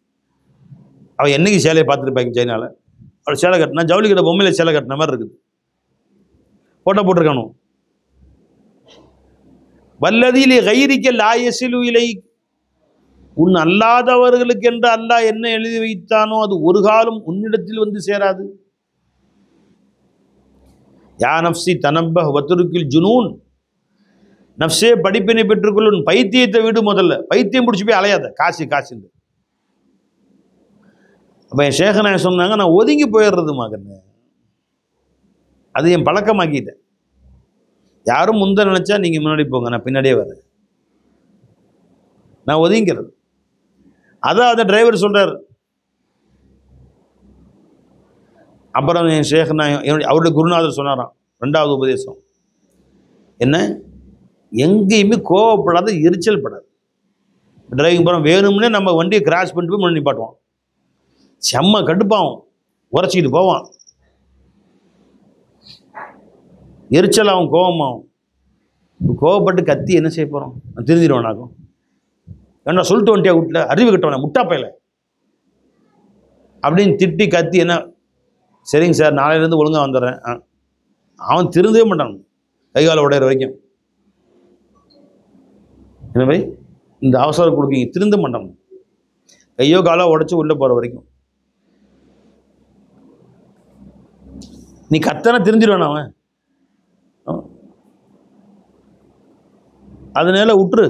அவள் என்னைக்கு சேலையை பார்த்துருப்பாங்க சைனாவில். அவள் சேலை கட்டினா ஜவுளி கடை பொம்மையில சேலை கட்டின மாதிரி இருக்குது. ஃபோட்டோ போட்டிருக்கானு. வல்லதிலே கைரிக்க லாயசிலு இலை, உன் அல்லாதவர்களுக்கு என்று அல்லாஹ் என்ன எழுதி வைத்தானோ அது ஒரு காலம் உன்னிடத்தில் வந்து சேராது. யா நப்சி தனப்ப வத்துருக்கில் ஜுனூன், நப்சே படிப்பினை பெற்றுக்கொள்ளும், பைத்தியத்தை விடு, முதல்ல பைத்தியம் பிடிச்சி போய் அலையாத, காசு காசுன்னு. அப்போ என் ஷேகனா சொன்னாங்க, நான் ஒதுங்கி போயிடுறது மகன்னு, அது என் பழக்கமாக்கிட்டேன். யாரும் முந்த நினைச்சா நீங்க முன்னாடி போங்க, நான் பின்னாடியே வரேன், நான் ஒதுங்கிறது. அதான் அந்த டிரைவர் சொல்றாரு. அப்புறம் என் ஷேகனா அவருடைய குருநாதர் சொன்னாராம், ரெண்டாவது உபதேசம் என்ன, எங்கேயுமே கோவப்படாத, எரிச்சல் படாது. டிரைவிங் போகிறோம், வேணும்னே நம்ம வண்டியை கிராஷ் பண்ணிட்டு போய் முன்னாடி நிப்பாட்டுவான், செம்ம கடுப்பாகும், உரைச்சிக்கிட்டு போவான், எரிச்சலாகும், கோபமாகும். கோவப்பட்டு கத்தி என்ன செய்ய போகிறோம், நான் திருந்திடுவேனாக்கும். ஏன்னா சொல்லிட்டு வந்துட்டியா வீட்டில், அறிவு கட்டவன முட்டாப்பையில அப்படின்னு திட்டி கத்தி, என்ன சரிங்க சார் நாளையிலேருந்து ஒழுங்காக வந்துடுறேன். அவன் திருந்தவே மாட்டான் கைகால உடையிற வரைக்கும். எனவே இந்த அவசரம் கொடுக்கீங்க, திருந்த மாட்டான், கையோ காலோ உடைச்சு உள்ளே போகிற வரைக்கும். நீ கத்தனை தெரிஞ்சிடுவான் அவன், அதனால விட்டுரு,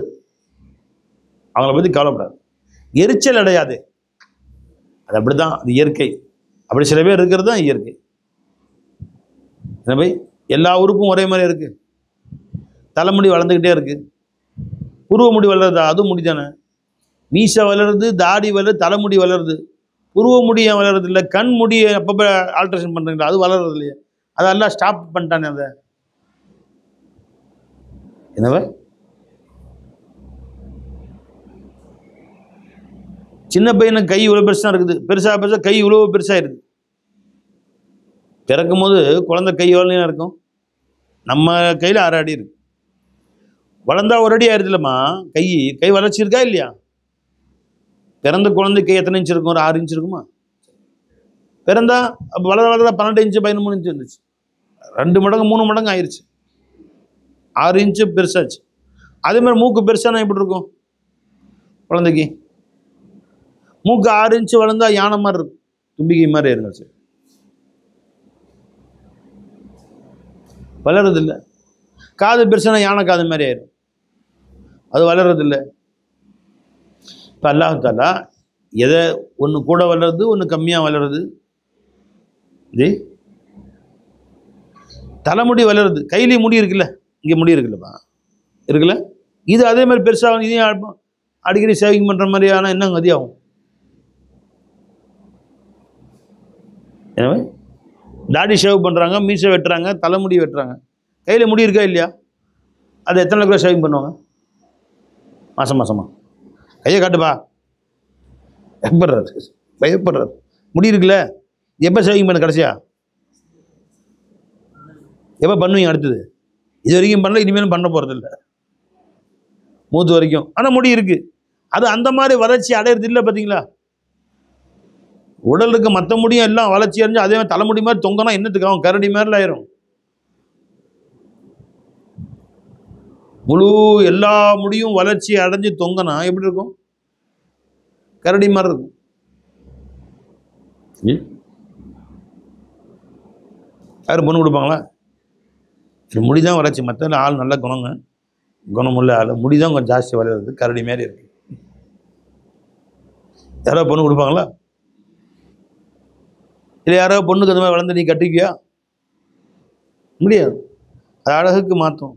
அவங்கள பற்றி கவலைப்படாது, எரிச்சல் அடையாது. அது அப்படிதான், அது இயற்கை. அப்படி சில பேர் இருக்கிறது தான் இயற்கை. எனவே எல்லா உறுப்பும் ஒரே மாதிரி இருக்கு. தலைமுடி வளர்ந்துக்கிட்டே இருக்கு, புருவ முடி வளருதா, அதுவும் முடி தானே. மீசை வளருது, தாடி வளருது, தலைமுடி வளருது, புருவ முடி ஏன் வளருது இல்லை? கண் முடியை அப்பப்போ ஆல்ட்ரேஷன் பண்ணுறீங்களா, அது வளருது இல்லையா? அதெல்லாம் ஸ்டாப் பண்ணிட்டானே அதை. என்னவா சின்ன பையனுக்கு கை இவ்வளோ பெருசாக இருக்குது, பெருசாக பெருசாக கை இவ்வளோ பெருசாக இருக்குது. பிறக்கும் போது குழந்தை கை எவ்வளோ இருக்கும், நம்ம கையில் 6 அடி இருக்கு. வளர்ந்தா 1 அடி ஆயிடுது இல்லைம்மா, கை வளர்ச்சி இருக்கா இல்லையா? பிறந்த குழந்தை கை எத்தனை இன்ச்சு இருக்கும், ஒரு 6 இன்ச்சு இருக்குமா? பிறந்தா அப்போ வளர வளர 12 இன்ச்சு 13 இன்ச்சு இருந்துச்சு, 2 மடங்கு 3 மடங்கு ஆயிடுச்சு, 6 இன்ச்சு பெருசாச்சு. அதே மாதிரி மூக்கு பெருசானா எப்படி இருக்கும் குழந்தைக்கு? மூக்கு 6 இன்ச்சு வளர்ந்தா யானை மாதிரி இருக்கும், தும்பிக்கை மாதிரி இருந்துச்சு, வளர்றதில்லை. காது பெருசானா யானை காது மாதிரி ஆயிரும், அது வளர்றதில்லை. இப்போ அல்லாஹ் தஆலா எதை ஒன்று கூட வளருது, ஒன்று கம்மியாக வளருது. இது தலைமுடி வளருது, கையிலேயே முடி இருக்குல்ல, இங்கே முடி இருக்குல்லப்பா, இருக்குல்ல, இது அதே மாதிரி பெருசாகும். இதையும் அடிக்கடி சேவிங் பண்ணுற மாதிரி ஆனால் என்ன கதியாகும்? எனவே தாடி ஷேவ் பண்ணுறாங்க, மீசை வெட்டுறாங்க, தலைமுடி வெட்டுறாங்க, கையில் முடி இருக்கா இல்லையா? அதை எத்தனை கிலோ ஷேவிங் பண்ணுவாங்க மாதமா? கையை காட்டுப்பா, பயப்படுறாரு, முடி இருக்குல்ல, எப்போ ஷேவிங் பண்ண கடைசியா? எப்போ பண்ணுவீங்க அடுத்தது? இது வரைக்கும் பண்ணல, இனிமேலும் பண்ண போகிறதில்ல மூத்து வரைக்கும். ஆனால் முடி இருக்குது, அது அந்த மாதிரி வளர்ச்சி அடையிறது இல்லை. பார்த்தீங்களா, உடலுக்கு மற்ற முடியும் எல்லாம் வளர்ச்சி அடைஞ்சு அதே மாதிரி தலைமுடி மாதிரி தொங்கனா என்னத்துக்கு ஆகும்? கரடி மாதிரில ஆயிரும். முழு எல்லா முடியும் வளர்ச்சி அடைஞ்சு தொங்கனா எப்படி இருக்கும்? கரடி மாதிரி இருக்கும். யாரும் பொண்ணு கொடுப்பாங்களா? முடிதான் வளர்ச்சி, மற்ற ஆள் நல்ல குணமுள்ள ஆள், முடிதான் கொஞ்சம் ஜாஸ்தி வளருது, கரடி மாதிரி இருக்கு. யாராவது பொண்ணு கொடுப்பாங்களா? இல்லை யாராவது பொண்ணுக்கு அந்த மாதிரி வளர்ந்து நீ கட்டிக்கியா? முடியாது. அது அழகுக்கு மாற்றும்.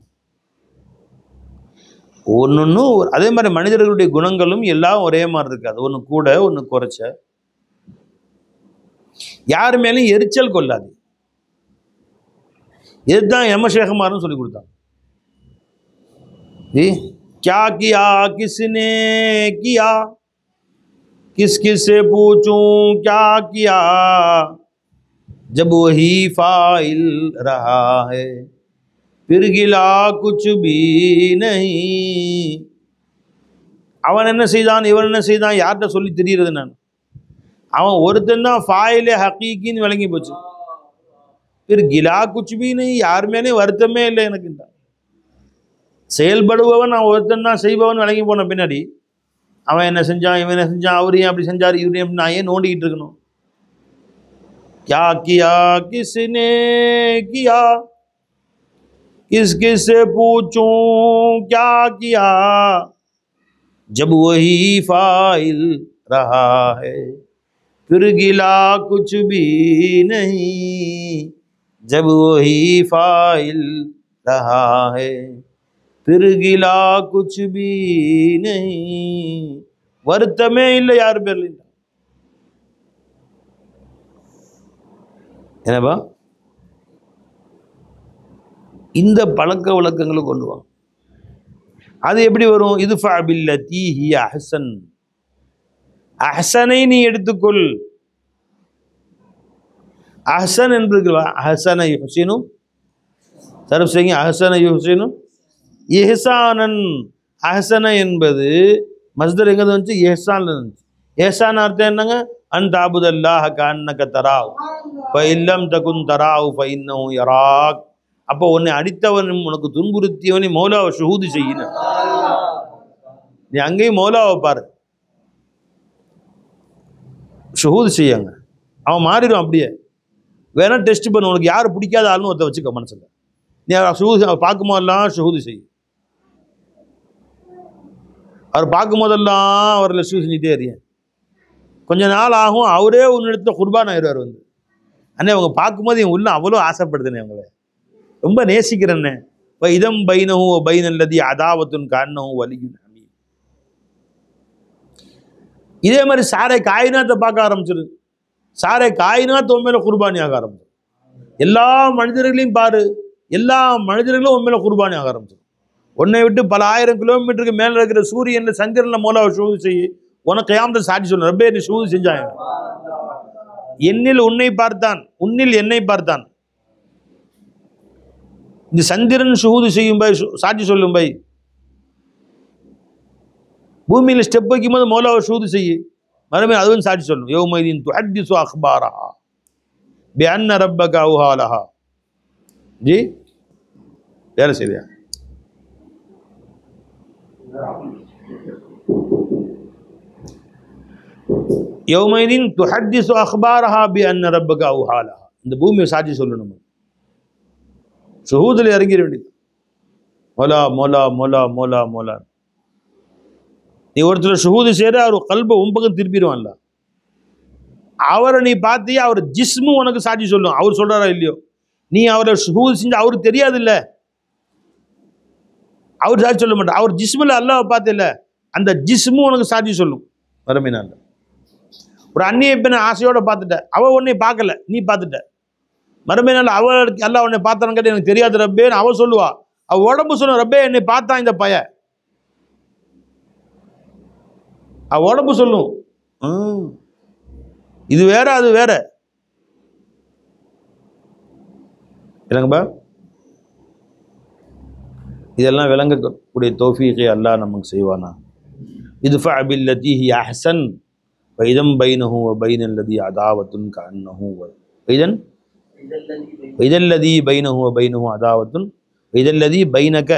ஒன்று அதே மாதிரி மனிதர்களுடைய குணங்களும் எல்லாம் ஒரே மாதிரி இருக்காது, ஒன்று கூட ஒன்று குறைச்ச. யாரு மேலும் எரிச்சல் கொள்ளாது. இதுதான் யமசேகமாரும் சொல்லி கொடுத்தாங்க. क्या किया किसने किया, किस किस से पूछूं क्या किया, जब वही फाइल रहा है फिर गिला कुछ भी नहीं. அவன் என்ன செய்தான், இவன் என்ன செய்தான், யார்கிட்ட சொல்லி தெரியுறது? நான் அவன் ஒருத்தன் தான் ஃபாயிலே ஹக்கீக்கின்னு விளங்கி போச்சு. फिर गिला कुछ भी नहीं, யார் மேலே வருத்தமே இல்லை எனக்கு. செயல்படுபவன் அவன் ஒருத்தன் தான், செய்பவன் விளங்கி போன பின்னாடி அவன் என்ன செஞ்சான், இவன் என்ன செஞ்சான், அவரையும் அப்படி செஞ்சார், இவரையும் அப்படி, நான் ஏன் நோண்டிக்கிட்டு இருக்கணும்? क्या किया किसने किया, किस किस से पूछूं क्या किया, जब वही फाइल रहा है फिर गिला कुछ भी नहीं, जब वही फाइल रहा है फिर गिला कुछ भी नहीं. வருத்தமே இல்லை யார் பேர்ல. என்னப்பா இந்த பழக்க வழக்கங்களை கொண்டு வாங்க. அது எப்படி வரும்? இது ஃபபில்லதி ஹிய அஹ்சன், அஹ்சனை நீ எடுத்துக்கொள். அஹ்சன் என்று அஹ்சன யுஹ்சினு சர்வ் செய்யுங்க. அஹ்சன யுஹ்சினு இஹ்சானன். அஹ்சன என்பது மஸ்தர் எங்கே வந்துச்சு? இஹ்சான் இருந்துச்சு. இஹ்சான் அர்த்தம் என்னங்க? அன் தாபுதல்லாஹ கஅன்னக தராஹு ஃபஇல்லம் தகுன் தராஹு ஃபஇன்னஹு யராக். அப்போ உன்னை அடித்தவனும் உனக்கு துன்புறுத்தியவனை மௌலாவை ஷுஹூது செய்யணும். நீ அங்கேயும் மௌலாவை பாரு, ஷுஹூது செய்யாங்க, அவன் மாறிடும். அப்படியே வேணா டெஸ்ட் பண்ண, உனக்கு யார் பிடிக்காத ஆளுன்னு ஒருத்த வச்சுக்க மனசில். நீ ஷுஹூது பார்க்கும்போதெல்லாம் ஷுஹூது செய்யும். அவர் பார்க்கும் போதெல்லாம் அவரில் ஷூ செஞ்சுட்டே இருக்கேன். கொஞ்ச நாள் ஆகும், அவரே உன்னிடத்துல குர்பான் ஆயிடுவார். வந்து அண்ணே அவங்க பார்க்கும்போது என் உள்ள அவ்வளோ ஆசைப்படுதுண்ணே, அவங்கள ரொம்ப நேசிக்கிறேன்னே. இப்போ இதம் பைனஹு பைனல்லதி அதாவத்துன் கஅன்னஹு வலியுன் ஹமீம். இதே மாதிரி சாரை காயினாத்தை பார்க்க ஆரம்பிச்சிரு. சாரை காயினாத் உன் மேலே குர்பானி ஆக ஆரம்பிச்சிரு. எல்லா மனிதர்களையும் பாரு, எல்லா மனிதர்களும் உன் மேலே குர்பானி ஆக ஆரம்பிச்சிரு. உன்னை விட்டு பல ஆயிரம் கிலோமீட்டருக்கு மேலே இருக்கிற சூரியனில் சந்திரனில் மௌலாவை ஷூது செய்ய, உனக்கு கியாமத்தில் சாட்சி சொல்லணும். ரப்பே நீ ஷூது செஞ்சாங்க. என்னில் உன்னை பார்த்தான், உன்னில் என்னை பார்த்தான். இந்த சந்திரன் ஷூது செய்யும் பை, சாட்சி சொல்லும் பை. பூமியில் ஸ்டெப் வைக்கும் போது மௌலாவை ஷூது செய்ய, மறுமையில் அதுவும் சாட்சி சொல்லும். யௌமைதீன் துஹத்திஸு அக்பாரஹா பிஅன்ன ரப்பக அவ்ஹா லஹா. ஜி வேலை சரியா? யௌமைதீன் துஹத்திஸு அக்பாரஹா பிஅன்ன ரப்பக அவ்ஹா லஹா. இந்த பூமியை சாட்சி சொல்லணும். ஷுஹூதில் இறங்கிட வேண்டியது. மோலா மோலா மோலா மோலா மோலா. நீ ஒருத்தர் ஷுஹூது செய்கிற, அவர் கல்பை உன் பக்கம் திருப்பிடுவான்ல. அவரை நீ பார்த்தியா, அவர் ஜிஸ்மு உனக்கு சாட்சி சொல்லும். அவர் சொல்கிறாரா இல்லையோ, நீ அவரை ஷுஹூது செஞ்சு அவருக்கு தெரியாது இல்லை, அவர் சாட்சி சொல்ல மாட்டார். அவர் ஜிஸ்மில் அல்லாஹ்வை பார்த்தில்ல, அந்த ஜிஸ்மு உனக்கு சாட்சி சொல்லும். மறுமையினால ஒரு அந்நிய பெண்ணை ஆசையோடு பார்த்துட்ட, அவள் உன்னை பார்க்கல, நீ பார்த்துட்ட. மறுமையினால அவளுக்கு அல்லாஹ் உன்னை பார்த்தான்னு கேட்டு எனக்கு தெரியாது ரப்பேன்னு அவள் சொல்லுவா. அவள் உடம்பு சொல்லும், ரப்பே என்னை பார்த்தான் இந்த பைய. அவள் உடம்பு சொல்லும், இது வேற அது வேற. இல்லைங்கப்பா, இதெல்லாம் விளங்கக்கூடிய தௌஃபீகை அல்லாஹ் நமக்கு செய்வானா. இத்ஃபா பில்லதி ஹிய அஹ்சன் வைதம் பைனஹு வ பைனல்லதி அதாவத்துன் கஅன்னஹு வைதன் வைதல்லதி பைனஹு வ பைனஹு அதாவத்துன் வைதல்லதி பைனக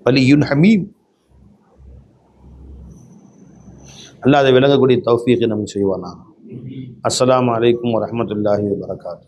வலியுன் ஹமீம். அல்லாஹ் அதை விளங்கக்கூடிய தௌஃபீகை நமக்கு செய்வானா. அஸ்ஸலாமு அலைக்கும் வரஹ்மத்துல்லாஹி வபரகாத்துஹு.